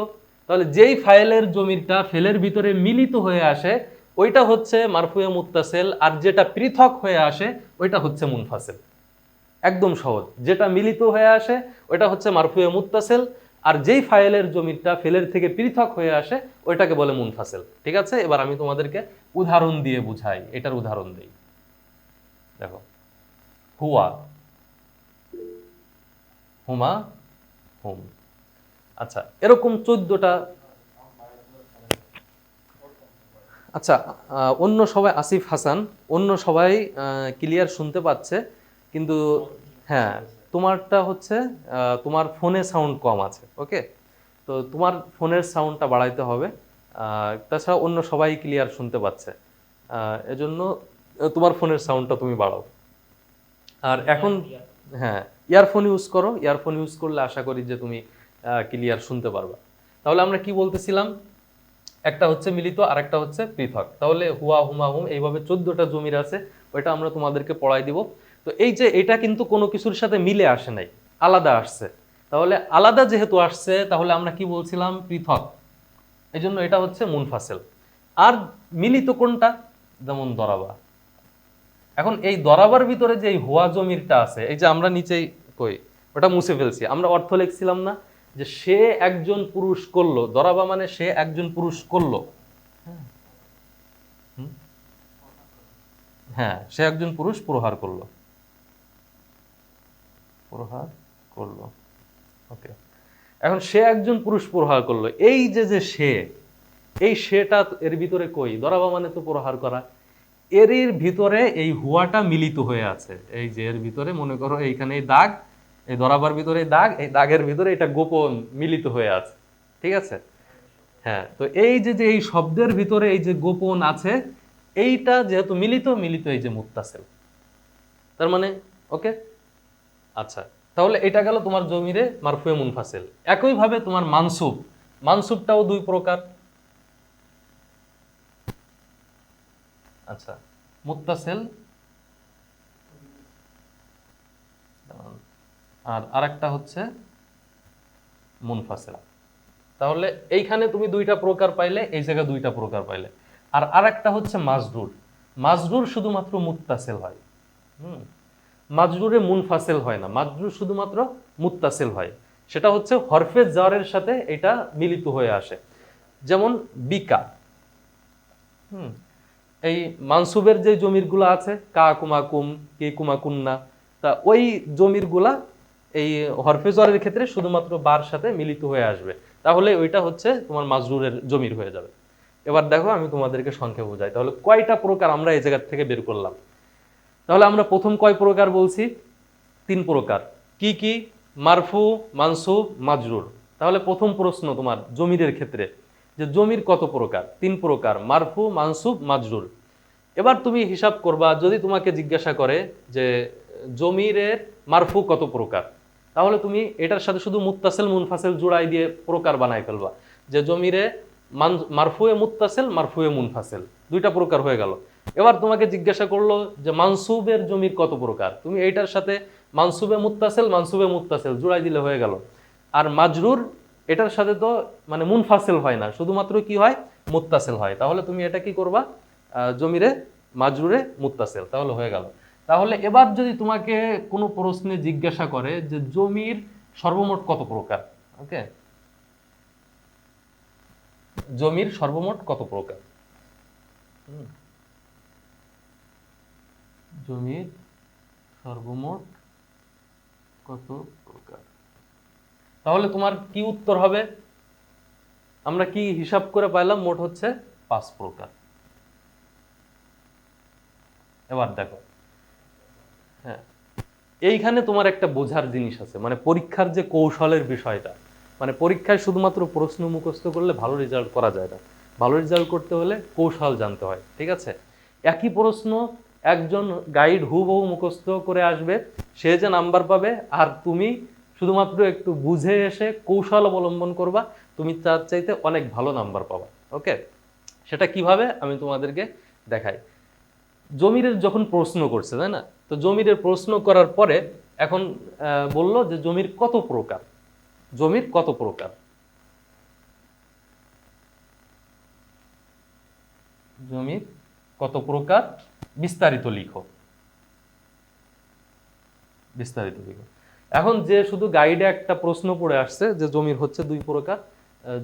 Speaker 1: তাহলে যেই ফাইলের জমিরটা ফেলের ভিতরে মিলিত হয়ে আসে ওইটা হচ্ছে মারফুয়ে মুত্তাসিল, আর যেটা পৃথক হয়ে আসে ওইটা হচ্ছে মুনফাসিল। একদম সহজ, যেটা মিলিত হয়ে আসে ওইটা হচ্ছে মারফুয়ে মুত্তাসিল, আর যেই ফাইলের জমিরটা ফেলের থেকে পৃথক হয়ে আসে ওইটাকে বলে মুনফাসিল। ঠিক আছে, এবার আমি তোমাদেরকে উদাহরণ দিয়ে বুঝাই, এটার উদাহরণ দেই। দেখো, হুয়া, হুমা, হুম। আচ্ছা, এরকম 14টা। আচ্ছা, অন্য সবাই, আসিফ হাসান, অন্য সবাই ক্লিয়ার শুনতে পাচ্ছে, কিন্তু হ্যাঁ তোমারটা হচ্ছে তোমার ফোনে সাউন্ড কম আছে। ওকে, তো তোমার ফোনের সাউন্ডটা বাড়াইতে হবে। তাছাড়া অন্য সবাই ক্লিয়ার শুনতে পাচ্ছে, এজন্য তোমার ফোনের সাউন্ডটা তুমি বাড়াও। আর এখন হ্যাঁ, ইয়ারফোন ইউজ করো, ইয়ারফোন ইউজ করলে আশা করি যে তুমি ক্লিয়ার শুনতে পারবা। তাহলে আমরা কি বলতেছিলাম, একটা হচ্ছে মিলিত আর একটা হচ্ছে পৃথক। তাহলে হুয়া, হুমা, হুম, এইভাবে 14টা জমির আছে, ওইটা আমরা তোমাদেরকে পড়াই দিব। তো এই যে এটা কিন্তু কোনো কিছুর সাথে মিলে আসে নাই, আলাদা আসছে। তাহলে আলাদা যেহেতু আসছে তাহলে আমরা কি বলছিলাম, পৃথক, এই জন্য এটা হচ্ছে মুনফাসিল। আর মিলিত কোনটা, যেমন দরাবা। এখন এই দরাবার ভিতরে যে এই হুয়া জমিরটা আছে, এই যে আমরা নিচেই কই ওটা মুছে ফেলছি, আমরা অর্থ লিখছিলাম না যে সে একজন পুরুষ করলো, দরাবা মানে সে একজন পুরুষ করলো। হ্যাঁ, সে একজন পুরুষ প্রহার করলো, প্রহার করলো। ওকে, এখন সে একজন পুরুষ প্রহার করলো, এই যে যে সে, এই সেটা এর ভিতরে কই, দরাবা মানে তো প্রহার করা, এর ভিতরে এই হুয়াটা মিলিত হয়ে আছে। এই যে এর ভিতরে মনে করো এইখানে এই দাগ, এই দরাবার ভিতরে দাগ, এই দাগের ভিতরে এটা গোপন মিলিত হয়ে আছে। ঠিক আছে, হ্যাঁ। তো এই যে যে এই শব্দের ভিতরে এই যে গোপন আছে, এইটা যেহেতু মিলিত, মিলিত এই যে মুত্তাসিল, তার মানে ওকে। আচ্ছা, তাহলে এটা গেল তোমার জমিরে মারফুয়ে মুনফাসিল। একই ভাবে তোমার মানসুব, মানসুবটাও দুই প্রকার। আচ্ছা, মুত্তাসিল আর আরেকটা হচ্ছে মুনফাসিল। তাহলে এইখানে তুমি দুইটা প্রকার পাইলে, এই জায়গায় দুইটা প্রকার পাইলে। আর আরেকটা হচ্ছে মাজরুর, মাজরুর শুধুমাত্র মুত্তাসিল হয়। মাজরুরে মুনফাসিল হয় না, মাজরুর শুধুমাত্র মুত্তাসিল হয়। সেটা হচ্ছে হরফে জারের সাথে এটা মিলিত হয়ে আসে। যেমন বিকা, এই মানসুবের যে জমিরগুলো আছে, কা কুমা কুম, কে কুমা কুন্না, তা ওই জমিরগুলা এই হরফে জরের ক্ষেত্রে শুধুমাত্র বার সাথে মিলিত হয়ে আসবে, তাহলে ওইটা হচ্ছে তোমার মাজরুরের জমির হয়ে যাবে। এবার দেখো আমি তোমাদেরকে সংখ্যা বোঝাই। তাহলে কয়টা প্রকার আমরা এই জায়গা থেকে বের করলাম। তাহলে আমরা প্রথম কয় প্রকার বলছি, 3 প্রকার। কি কি, মারফু, মানসুব, মাজরুর। তাহলে প্রথম প্রশ্ন তোমার জমিরের ক্ষেত্রে, যে জমির কত প্রকার, 3 প্রকার, মারফু, মানসুব, মাজরুর। এবার তুমি হিসাব করবা, যদি তোমাকে জিজ্ঞাসা করে যে জমিরের মারফু কত প্রকার, তাহলে তুমি এটার সাথে শুধু মুত্তাসিল মুনফাসিল জোড়াই দিয়ে প্রকার বানাই ফেলবা, যে জমিরে মারফুয়ে মুত্তাসিল, মারফুয়ে মুনফাসিল, দুইটা প্রকার হয়ে গেল। এবার তোমাকে জিজ্ঞাসা করলো যে মানসুবের জমির কত প্রকার, তুমি এইটার সাথে মানসুবে মুত্তাসিল জোড়াই দিলে হয়ে গেল। আর মাজরুর, এটার সাথে তো মানে মুনফাসিল হয় না, শুধুমাত্র কি হয়, মুত্তাসিল হয়। তাহলে তুমি এটা কি করবা, জমিরে মাজরুরে মুত্তাসিল, তাহলে হয়ে গেল। তাহলে এবার যদি তোমাকে কোনো প্রশ্নে জিজ্ঞাসা করে যে জমির সর্বমোট কত প্রকার, ওকে, জমির সর্বমোট কত প্রকার, জমির সর্বমোট কত প্রকার, তাহলে তোমার কি উত্তর হবে, আমরা কি হিসাব করে পাইলাম, মোট হচ্ছে 5 প্রকার। এবার দেখো, হ্যাঁ, এইখানে তোমার একটা বোঝার জিনিস আছে, মানে পরীক্ষার যে কৌশলের বিষয়টা, মানে পরীক্ষায় শুধুমাত্র প্রশ্ন মুখস্থ করলে ভালো রেজাল্ট করা যায় না, ভালো রেজাল্ট করতে হলে কৌশল জানতে হয়। ঠিক আছে, একই প্রশ্ন একজন গাইড হুবহু মুখস্থ করে আসবে, সে যে নাম্বার পাবে, আর তুমি শুধুমাত্র একটু বুঝে এসে কৌশল অবলম্বন করবা, তুমি তার চাইতে অনেক ভালো নাম্বার পাবা। ওকে, সেটা কিভাবে আমি তোমাদেরকে দেখাই। জমিরের যখন প্রশ্ন করছে, তাই না, তো জমিরের প্রশ্ন করার পরে এখন বলল যে জমির কত প্রকার, জমির কত প্রকার। জমির কত প্রকার বিস্তারিত লিখো। বিস্তারিত লিখো। এখন যে শুধু গাইডে একটা প্রশ্ন পড়ে আসছে যে জমির হচ্ছে দুই প্রকার,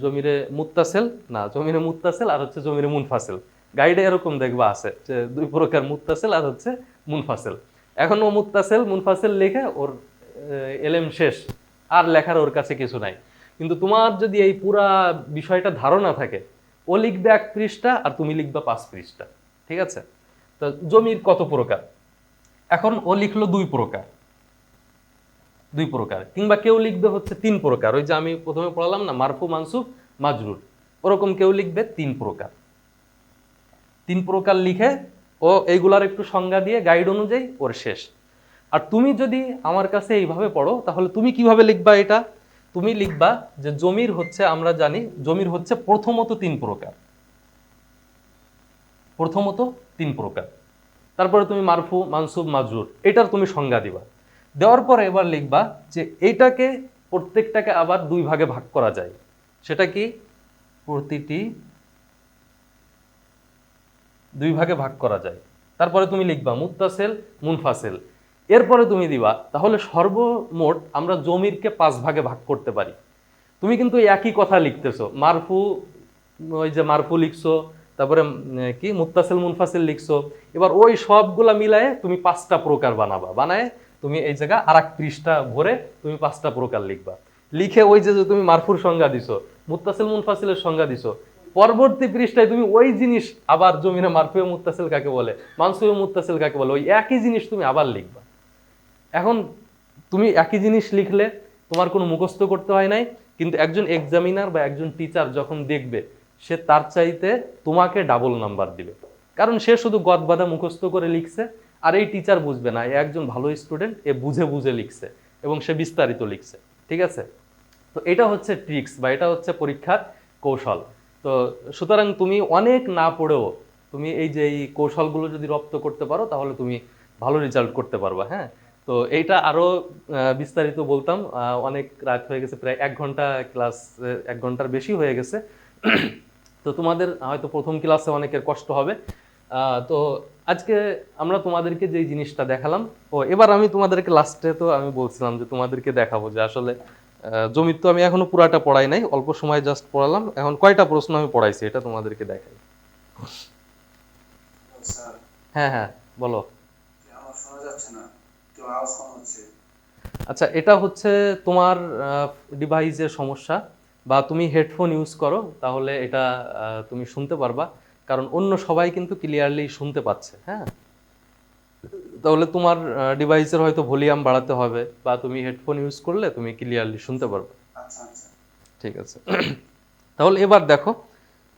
Speaker 1: জমিরে মুত্তাসিল না, জমিরে মুত্তাসিল আর হচ্ছে জমিরে মুনফাসিল। গাইডে এরকম দেখবা আছে যে দুই প্রকার মুত্তাসিল আর হচ্ছে মুনফাসিল। এখন ও মুত্তাসিল মুনফাসিল লিখে ওর এলেম শেষ, আর লেখার ওর কাছে কিছু নাই। কিন্তু তোমার যদি এই পুরা বিষয়টা ধারণা থাকে, ও লিখবে 1 পৃষ্ঠা আর তুমি লিখবা 5 পৃষ্ঠা, ঠিক আছে? তো জমির কত প্রকার, এখন ও লিখলো 2 প্রকার, 2 প্রকার, কিংবা কেউ লিখবে হচ্ছে 3 প্রকার। ওই যে আমি প্রথমে পড়ালাম না মারফু মানসুব মাজরুর, ওরকম কেউ লিখবে 3 প্রকার। 3 প্রকার লিখে ও এইগুলার একটু সংজ্ঞা দিয়ে গাইড অনুযায়ী ওর শেষ। আর তুমি যদি আমার কাছে এইভাবে পড়ো তাহলে তুমি কিভাবে লিখবা এটা? তুমি লিখবা যে জমির হচ্ছে, আমরা জানি জমির হচ্ছে প্রথমত 3 প্রকার, প্রথমত 3 প্রকার। তারপরে তুমি মারফু মানসুব মাজরুর এটার তুমি সংজ্ঞা দিবা। দেওয়ার পরে এবার লিখবা যে এইটাকে প্রত্যেকটাকে আবার 2 ভাগে ভাগ করা যায়। সেটা কি? প্রতিটি 2 ভাগে ভাগ করা যায়। তারপরে তুমি লিখবা মুত্তাসিল মুনফাসিল। এরপরে তুমি দিবা তাহলে সর্বমোট আমরা জমিরকে 5 ভাগে ভাগ করতে পারি। তুমি কিন্তু একই কথা লিখতেছো, মারফু, ওই যে মারফু লিখছো, তারপরে কি মুত্তাসিল মুনফাসিল লিখছো। এবার ওই সবগুলা মিলায়ে তুমি 5টা প্রকার বানাবা, বানায় তুমি এই জায়গা আরেক পৃষ্ঠা ভরে তুমি 5টা প্রকার লিখবা। লিখে ওই যে তুমি মারফুর সংজ্ঞা দিছো, মুত্তাসিল মুনফাসিলের সংজ্ঞা দিছো, পরবর্তী পৃষ্ঠায় তুমি ওই জিনিস আবার জমিনে মারফুয়ে মুত্তাসিল কাকে বলে, মানসুবে মুত্তাসিল কাকে বলে, ওই একই জিনিস তুমি আবার লিখবা। এখন তুমি একই জিনিস লিখলে তোমার কোনো মুখস্থ করতে হয় নাই, কিন্তু একজন এক্সামিনার বা একজন টিচার যখন দেখবে, সে তার চাইতে তোমাকে ডাবল নাম্বার দিবে। কারণ সে শুধু গদবাঁধা মুখস্থ করে লিখছে, আর এই টিচার বুঝবে না এ একজন ভালো স্টুডেন্ট, এ বুঝে বুঝে লিখছে এবং সে বিস্তারিত লিখছে, ঠিক আছে? তো এটা হচ্ছে ট্রিক্স বা এটা হচ্ছে পরীক্ষার কৌশল। তো সুতরাং তুমি অনেক না পড়েও তুমি এই যে এই কৌশলগুলো যদি রপ্ত করতে পারো তাহলে তুমি ভালো রেজাল্ট করতে পারবা। হ্যাঁ, তো এইটা আরো বিস্তারিত বলতাম, অনেক রাত হয়ে গেছে, প্রায় 1 ঘন্টা ক্লাস, 1 ঘন্টার বেশি হয়ে গেছে। তো তোমাদের হয়তো প্রথম ক্লাসে অনেকের কষ্ট হবে। তো আজকে আমরা তোমাদেরকে যে জিনিসটা দেখালাম, এবার আমি তোমাদেরকে লাস্টে তো আমি বলছিলাম যে তোমাদেরকে দেখাবো যে আসলে জমির তো আমি এখনো পুরাটা পড়াই নাই, অল্প সময় জাস্ট পড়ালাম। এখন কয়টা প্রশ্ন আমি পড়াইছি এটা তোমাদেরকে দেখাই। হ্যাঁ হ্যাঁ বলো। আচ্ছা, এটা হচ্ছে তোমার ডিভাইসের সমস্যা, বা তুমি হেডফোন ইউজ করো তাহলে এটা তুমি শুনতে পারবা, কারণ অন্য সবাই কিন্তু ক্লিয়ারলি শুনতে পাচ্ছে। হ্যাঁ, তাহলে তোমার ডিভাইসের হয়তো ভলিউম বাড়াতে হবে, বা তুমি হেডফোন ইউজ করলে তুমি ক্লিয়ারলি শুনতে পারবে। ঠিক আছে, তাহলে এবার দেখো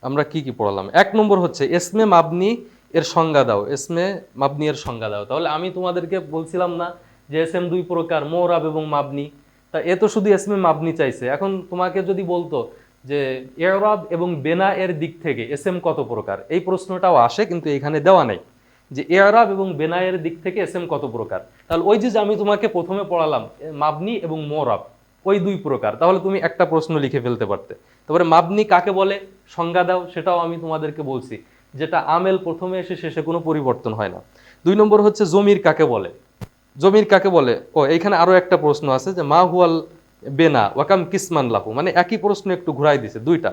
Speaker 1: আমরা কি কি পড়ালাম। 1 নম্বর হচ্ছে এসমে মাবনি এর সংজ্ঞা দাও। এসমে মাবনি এর সংজ্ঞা দাও। তাহলে আমি তোমাদেরকে বলছিলাম না যে এসএম 2 প্রকার, মোরাব এবং মাবনি। তা এ তো শুধু এসমে মাবনি চাইছে। এখন তোমাকে যদি বলতো যে ইরাব এবং বেনা এর দিক থেকে এসএম কত প্রকার, এই প্রশ্নটাও আসে, কিন্তু এখানে দেওয়া নেই যে ইরাব এবং বেনা এর দিক থেকে এসএম কত প্রকার। তাহলে ওই যে আমি তোমাকে প্রথমে পড়ালাম মাবনি এবং মোরাব, ওই 2 প্রকার, তাহলে তুমি একটা প্রশ্ন লিখে ফেলতে পারতে। তারপরে মাবনি কাকে বলে সংজ্ঞা দাও, সেটাও আমি তোমাদেরকে বলছি, যেটা আমেল প্রথমে এসে শেষে কোনো পরিবর্তন হয় না। 2 নম্বর হচ্ছে জমির কাকে বলে। জমির কাকে বলে, এইখানে আরো একটা প্রশ্ন আছে যে মা হুয়াল বেনা ওয়াকাম কিসমান লাহু, মানে একই প্রশ্ন একটু ঘুরাই দিছে 2টা।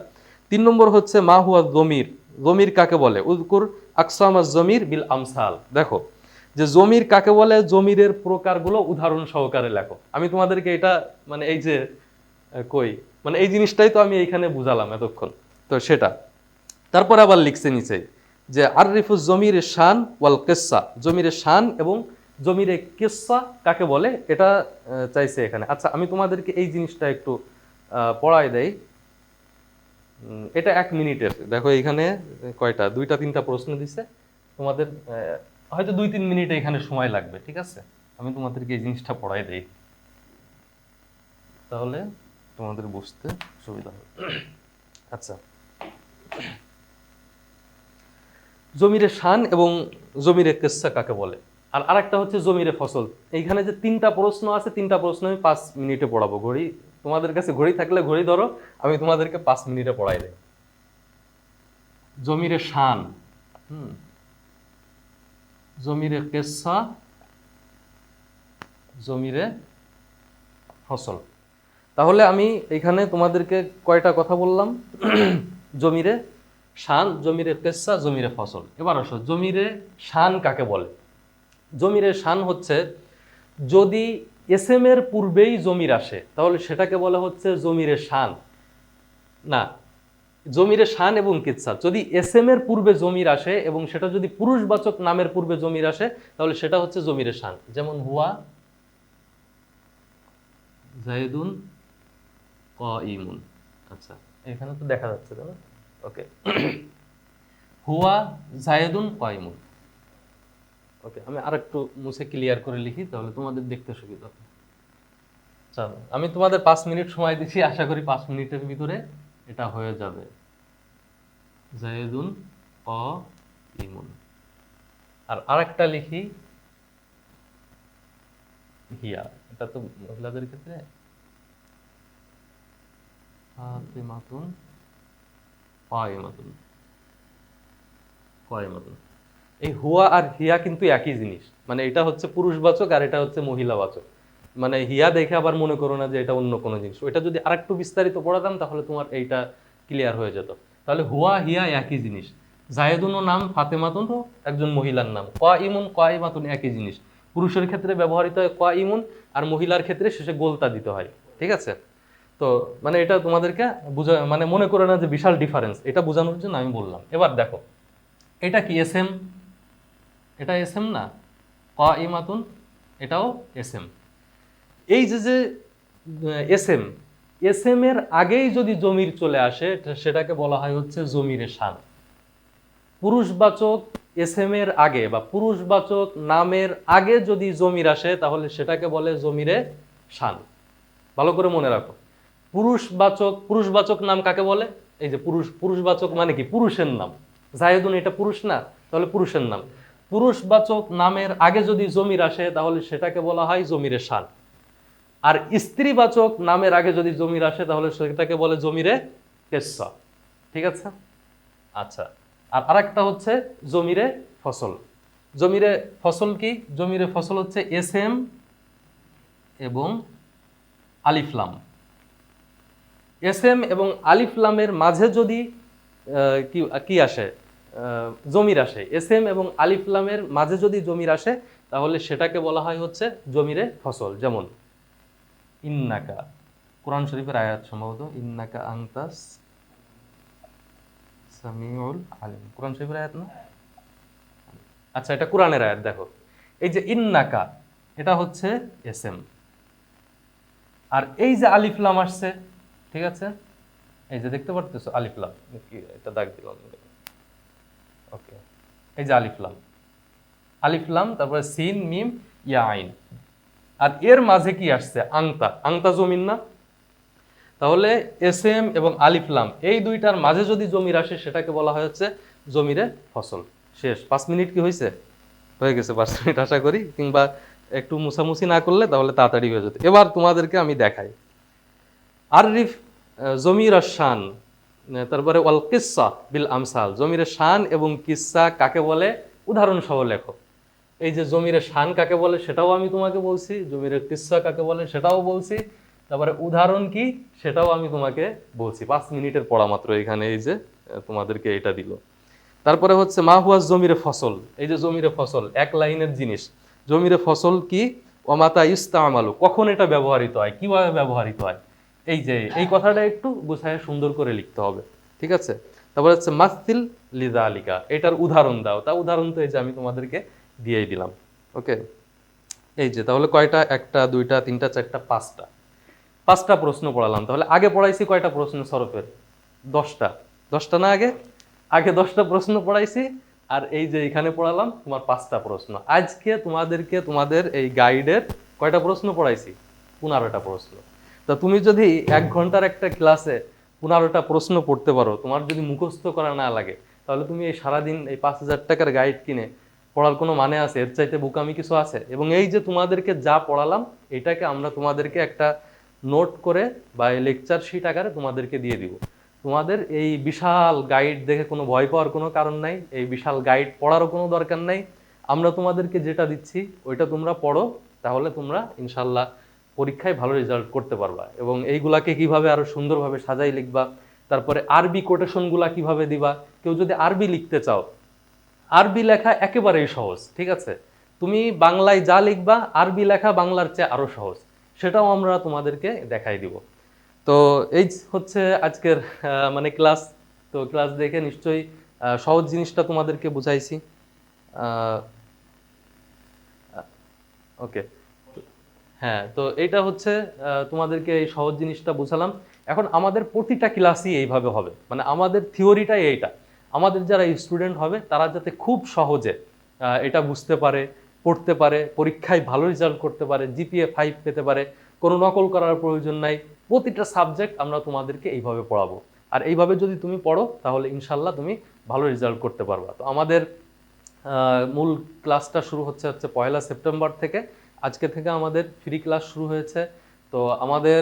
Speaker 1: 3 নম্বর হচ্ছে মা হুয়া জমির, জমির কাকে বলে, উযকুর আকসামাজ জমির বিল আমসাল। দেখো যে জমির কাকে বলে, জমিরের প্রকারগুলো উদাহরণ সহকারে লেখো। আমি তোমাদেরকে এটা মানে এই যে কই মানে এই জিনিসটাই তো আমি এইখানে বুঝালাম এতক্ষণ, তো সেটা। তারপর আবার লিখছে নিচে যে আররিফুজ জমিরের শান ওয়াল কিসসা, জমিরের শান এবং জমিরে কিসসা কাকে বলে এটা চাইছে এখানে। আচ্ছা, আমি তোমাদেরকে এই জিনিসটা একটু পড়াই দেই। এটা 1 মিনিটের। দেখো এইখানে কয়টা 2টা 3টা প্রশ্ন দিছে, তোমাদের হয়তো 2-3 মিনিট এখানে সময় লাগবে। ঠিক আছে, আমি তোমাদেরকে এই জিনিসটা পড়াই দেই, তাহলে তোমাদের বুঝতে সুবিধা হবে। আচ্ছা, জমিরে শান এবং জমিরে কিসসা কাকে বলে, আর আরেকটা হচ্ছে জমিরে ফসল। এইখানে যে 3টা প্রশ্ন আছে, 3টা প্রশ্ন আমি 5 মিনিটে পড়াবো। ঘড়ি তোমাদের কাছে ঘড়ি থাকলে ঘড়ি ধরো, আমি তোমাদেরকে 5 মিনিটে পড়াই দেই। জমিরে শান, জমিরে কিসসা, জমিরে ফসল। তাহলে আমি এখানে তোমাদেরকে কয়টা কথা বললাম? জমিরে শান, জমিরে কিসসা, জমিরে ফসল। এবার আসো জমিরে শান কাকে বলে। জমিরে শান হচ্ছে যদি এসএম এর পূর্বেই জমির আসে তাহলে সেটাকে বলা হচ্ছে জমিরে শান। না, জমিরে শান এবং কিসসা যদি এসএম এর পূর্বে জমির আসে এবং সেটা যদি পুরুষবাচক নামের পূর্বে জমির আসে তাহলে সেটা হচ্ছে জমিরে শান। যেমন হুয়া জাইদুন কাইমুন। আচ্ছা, এখানে তো দেখা যাচ্ছে তাই না? ওকে, হুয়া জাইদুন কাইমুন। ওকে, আমি আরেকটু মুছে ক্লিয়ার করে লিখি তাহলে তোমাদের দেখতে সুবিধা হবে। চলো, আমি তোমাদের 5 মিনিট সময় দিচ্ছি, আশা করি 5 মিনিটের ভিতরে এটা হয়ে যাবে। জাইদুন কাইমুন। আর আরেকটা লিখি হিয়া, এটা তো মহিলাদের ক্ষেত্রে ফাতিমাতুন কাইমাতুন, কাইমাতুন। এই হুয়া আর হিয়া কিন্তু একই জিনিস, মানে এটা হচ্ছে পুরুষবাচক আর এটা হচ্ছে মহিলাবাচক। মানে হিয়া দেখে আবার মনে করো না যে এটা অন্য কোনো জিনিস। ওইটা যদি আরেকটু বিস্তারিত পড়াতাম তাহলে তোমার এইটা ক্লিয়ার হয়ে যেত। তাহলে হুয়া হিয়া একই জিনিস। জায়েদুনও নাম, ফাতেমাতুনও একজন মহিলার নাম, কাইমুন কাইমাতুন একই জিনিস। পুরুষের ক্ষেত্রে ব্যবহৃত হয় কাইমুন, আর মহিলার ক্ষেত্রে শেষে গোলতা দিতে হয়। ঠিক আছে? তো মানে এটা তোমাদেরকে বুঝা, মানে মনে করে না যে বিশাল ডিফারেন্স, এটা বোঝানোর জন্য আমি বললাম। এবার দেখো এটা কি এসএম? এটা এসএম না? কাইমাতুন এটাও এসএম। এই যে যে এসএম, এসএম এর আগেই যদি জমির চলে আসে সেটাকে বলা হয় হচ্ছে জমিরে শান। পুরুষবাচক এসএম এর আগে বা পুরুষবাচক নামের আগে যদি জমির আসে তাহলে সেটাকে বলে জমিরে শান। ভালো করে মনে রাখো, পুরুষবাচক নাম কাকে বলে? এই যে পুরুষবাচক মানে কি? পুরুষের নাম। জায়েদুন এটা পুরুষ না, তাহলে পুরুষের নাম। পুরুষবাচক নামের আগে যদি জমির আসে তাহলে সেটাকে বলা হয় জমিরে শান। আর স্ত্রীবাচক নামের আগে যদি জমির আসে তাহলে সেটাকে বলে জমিরে কিসসা। ঠিক আছে? আচ্ছা, আর আরেকটা হচ্ছে জমিরে ফসল। জমিরে ফসল কি? জমিরে ফসল হচ্ছে এসএম এবং আলিফলাম। এসএম এবং আলিফলামের মাঝে যদি কি আসে, জমির আসে, এসএম এবং আলিফলামের মাঝে যদি জমির আসে তাহলে সেটাকে বলা হয় হচ্ছে জমিরে ফসল। যেমন ইন্নাকা, কোরআন শরীফের আয়াত সম্ভবত, ইন্নাকা আনতাস সামিউল আলিম, কোরআন শরীফের আয়াত না? আচ্ছা, এটা কোরআনের আয়াত। দেখো এই যে ইন্নাকা, এটা হচ্ছে এসএম, আর এই যে আলিফলাম আসছে, ঠিক আছে, এই যে দেখতে পারতেছো আলিফলাম, এটা দাগ দিলাম। ওকে, এই যে আলিফলাম, আলিফলাম, তারপরে সিন মিম ইয়া আইন, আর এর মাঝে কি আসছে? আংতা। আংতা জমিন না? তাহলে এসএম এবং আলিফলাম এই দুইটার মাঝে যদি জমির আসে সেটাকে বলা হয় হচ্ছে জমিরে ফসল। শেষ। 5 মিনিট কি হয়েছে? হয়ে গেছে 5 মিনিট আশা করি, কিংবা একটু মুছামুছি না করলে তাহলে তাড়াতাড়ি হয়ে যেত। এবার তোমাদেরকে আমি দেখাই আরিফ জমির শান, তারপরে ওয়াল কিসসা বিল আমসাল। জমিরের শান এবং কিসসা কাকে বলে উদাহরণ সহ লেখো। এই যে জমিরের শান কাকে বলে সেটাও আমি তোমাকে বলছি, জমিরের কিসসা কাকে বলে সেটাও বলছি, তারপরে উদাহরণ কি সেটাও আমি তোমাকে বলছি। 5 মিনিটের পড়া মাত্র এখানে এই যে তোমাদেরকে এটা দিল। তারপরে হচ্ছে মা হুয়া জমিরে ফসল। এই যে জমিরে ফসল এক লাইনের জিনিস। জমিরে ফসল কি? ওমাতা ইস্তামালু, কখন এটা ব্যবহৃত হয়, কিভাবে ব্যবহৃত হয়, এই যে এই কথাটা একটু গুছায় সুন্দর করে লিখতে হবে। ঠিক আছে? তারপরে হচ্ছে মাসতিল লিযালিকা, এটার উদাহরণ দাও। তা উদাহরণ তো এই যে আমি তোমাদেরকে দিয়েই দিলাম। ওকে, এই যে তাহলে কয়টা? 1টা 2টা 3টা 4টা 5টা, 5টা প্রশ্ন পড়ালাম। তাহলে আগে পড়াইছি কয়টা প্রশ্ন সরফের? 10টা। 10টা না? আগে 10টা প্রশ্ন পড়াইছি, আর এই যে এখানে পড়ালাম তোমার 5টা প্রশ্ন। আজকে তোমাদেরকে তোমাদের এই গাইডের কয়টা প্রশ্ন পড়াইছি? 15টা প্রশ্ন। তা তুমি যদি 1 ঘন্টার একটা ক্লাসে 15টা প্রশ্ন পড়তে পারো, তোমার যদি মুখস্থ করা না লাগে, তাহলে তুমি এই সারাদিন এই 5,000 টাকার গাইড কিনে পড়ার কোনো মানে আছে? এর চাইতে বোকামি কিছু আছে? এবং এই যে তোমাদেরকে যা পড়ালাম এটাকে আমরা তোমাদেরকে একটা নোট করে বা লেকচার শিট আকারে তোমাদেরকে দিয়ে দিব। তোমাদের এই বিশাল গাইড দেখে কোনো ভয় পাওয়ার কোনো কারণ নাই, এই বিশাল গাইড পড়ারও কোনো দরকার নাই। আমরা তোমাদেরকে যেটা দিচ্ছি ওইটা তোমরা পড়ো, তাহলে তোমরা ইনশাল্লাহ পরীক্ষায় ভালো রেজাল্ট করতে পারবা। এবং এইগুলাকে কিভাবে আরো সুন্দরভাবে সাজাই লিখবা, তারপরে আরবি কোটেশনগুলা কিভাবে দিবা। কেউ যদি আরবি লিখতে চাও, আরবি লেখা একেবারেই সহজ, ঠিক আছে? তুমি বাংলায় যা লিখবা আরবি লেখা বাংলার চেয়ে আরো সহজ, সেটাও আমরা তোমাদেরকে দেখাই দিব। তো এই হচ্ছে আজকের মানে ক্লাস। তো ক্লাস দেখে নিশ্চয়ই সহজ জিনিসটা তোমাদেরকে বুঝাইছি। ওকে, হ্যাঁ, তো এইটা হচ্ছে তোমাদেরকে এই সহজ জিনিসটা বুঝালাম। এখন আমাদের প্রতিটা ক্লাসই এইভাবে হবে, মানে আমাদের থিওরিটাই এইটা। আমাদের যারা স্টুডেন্ট হবে তারা যাতে খুব সহজে এটা বুঝতে পারে, পড়তে পারে, পরীক্ষায় ভালো রেজাল্ট করতে পারে, জিপিএ 5 পেতে পারে, কোনো নকল করার প্রয়োজন নাই। প্রতিটা সাবজেক্ট আমরা তোমাদেরকে এইভাবে পড়াবো। আর এইভাবে যদি তুমি পড়ো তাহলে ইনশাল্লাহ তুমি ভালো রেজাল্ট করতে পারবা। তো আমাদের মূল ক্লাসটা শুরু হচ্ছে 1 সেপ্টেম্বর থেকে। আজকে থেকে আমাদের ফ্রি ক্লাস শুরু হয়েছে। তো আমাদের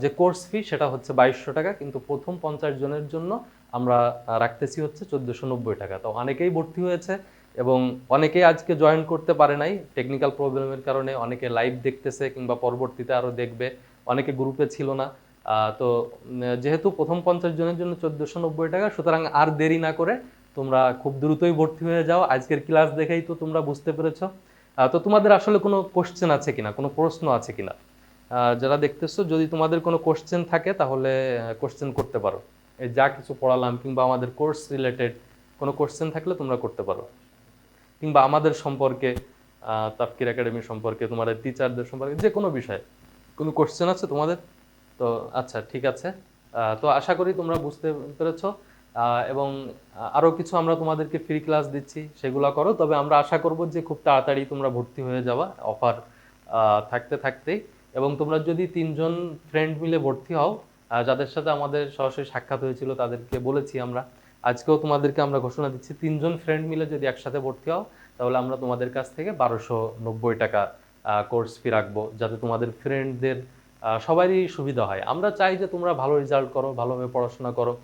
Speaker 1: যে কোর্স ফি সেটা হচ্ছে 2200 টাকা, কিন্তু প্রথম 50 জনের জন্য আমরা রাখতেছি হচ্ছে 1490 টাকা। তো অনেকেই ভর্তি হয়েছে এবং অনেকেই আজকে জয়েন করতে পারে নাই টেকনিক্যাল প্রবলেমের কারণে। অনেকে লাইভ দেখতেছে কিংবা পরবর্তীতে আরও দেখবে, অনেকে গ্রুপে ছিল না। তো যেহেতু প্রথম 50 জনের জন্য 1490 টাকা, সুতরাং আর দেরি না করে তোমরা খুব দ্রুতই ভর্তি হয়ে যাও। আজকের ক্লাস দেখেই তো তোমরা বুঝতে পেরেছো। তো তোমাদের আসলে কোনো কোশ্চেন আছে কিনা, কোনো প্রশ্ন আছে কিনা যারা দেখতেছো? যদি তোমাদের কোনো কোশ্চেন থাকে তাহলে কোশ্চেন করতে পারো। এই যা কিছু পড়ালাম কিংবা আমাদের কোর্স রিলেটেড কোনো কোশ্চেন থাকলে তোমরা করতে পারো, কিংবা আমাদের সম্পর্কে, তাফকির একাডেমি সম্পর্কে, তোমাদের টিচারদের সম্পর্কে, যে কোনো বিষয়ে কোনো কোশ্চেন আছে তোমাদের? তো আচ্ছা, ঠিক আছে। তো আশা করি তোমরা বুঝতে পেরেছো। এবং আরও কিছু আমরা তোমাদেরকে ফ্রি ক্লাস দিচ্ছি, সেগুলো করো। তবে আমরা আশা করব যে খুব তাড়াতাড়ি তোমরা ভর্তি হয়ে যাবা অফার থাকতে থাকতেই। এবং তোমরা যদি 3জন ফ্রেন্ড মিলে ভর্তি হও, যাদের সাথে আমাদের সরাসরি সাক্ষাৎ হয়েছিল তাদেরকে বলেছি আমরা, আজকেও তোমাদেরকে আমরা ঘোষণা দিচ্ছি, 3জন ফ্রেন্ড মিলে যদি একসাথে ভর্তি হও তাহলে আমরা তোমাদের কাছ থেকে 1290 টাকা কোর্স ফি রাখবো, যাতে তোমাদের ফ্রেন্ডদের সবারই সুবিধা হয়। আমরা চাই যে তোমরা ভালো রেজাল্ট করো, ভালোভাবে পড়াশোনা করো।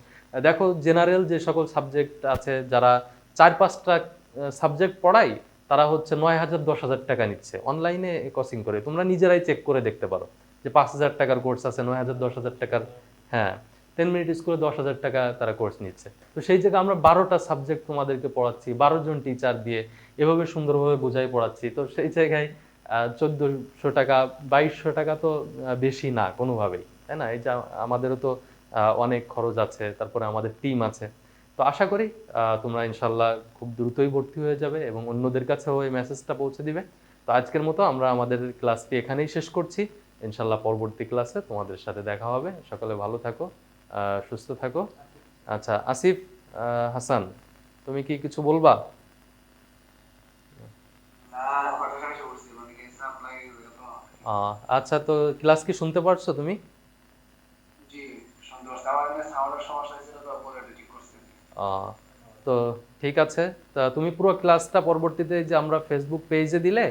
Speaker 1: দেখো, জেনারেল যে সকল সাবজেক্ট আছে, যারা 4-5টা সাবজেক্ট পড়াই, তারা হচ্ছে 9,000 10,000 টাকা নিচ্ছে অনলাইনে কোচিং করে। তোমরা নিজেরাই চেক করে দেখতে পারো যে 5,000 টাকার কোর্স আছে, 9,000 10,000 টাকার। হ্যাঁ, 10 মিনিট স্কুলে 10,000 টাকা তারা কোর্স নিচ্ছে। তো সেই জায়গায় আমরা 12টা সাবজেক্ট তোমাদেরকে পড়াচ্ছি, 12 জন টিচার দিয়ে এভাবে সুন্দরভাবে বোঝাই পড়াচ্ছি। তো সেই জায়গায় 1,400 টাকা 2,200 টাকা তো বেশি না কোনোভাবেই, তাই না? এই যে আমাদেরও তো অনেক খরচ আছে, তারপরে আমাদের টিম আছে। তো আশা করি তোমরা ইনশাল্লাহ খুব দ্রুতই ভর্তি হয়ে যাবে এবং অন্যদের কাছেও এই মেসেজটা পৌঁছে দিবে। তো আজকের মতো আমরা আমাদের ক্লাসটি এখানেই শেষ করছি। ইনশাল্লাহ পরবর্তী ক্লাসে তোমাদের সাথে দেখা হবে। সকলে ভালো থাকো, সুস্থ থাকো। আচ্ছা, আসিফ হাসান, তুমি কি কিছু বলবা? আচ্ছা, তো ক্লাস কি শুনতে পারছো তুমি? তো ঠিক আছে। তা তুমি পুরো ক্লাসটা পরবর্তীতে যে আমরা ফেসবুক পেজে দিলে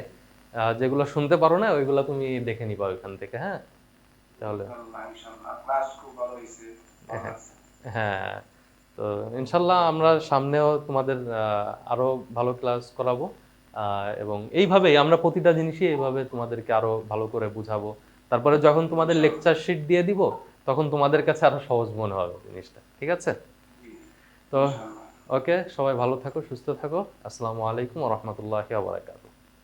Speaker 1: যেগুলো শুনতে পারো না ওইগুলো তুমি দেখে নিবা ওইখান থেকে। হ্যাঁ, তাহলে হ্যাঁ, তো ইনশাল্লাহ আমরা সামনেও তোমাদের আরো ভালো ক্লাস করাবো। এবং এইভাবেই আমরা প্রতিটা জিনিসই এইভাবে তোমাদেরকে আরো ভালো করে বুঝাবো। তারপরে যখন তোমাদের লেকচার শিট দিয়ে দিব তখন তোমাদের কাছে আরো সহজ মনে হবে জিনিসটা, ঠিক আছে? তো ওকে, সবাই ভালো থাকো, সুস্থ থাকো। আসসালামু আলাইকুম ওয়া রাহমাতুল্লাহি ওয়া বারাকাতুহু।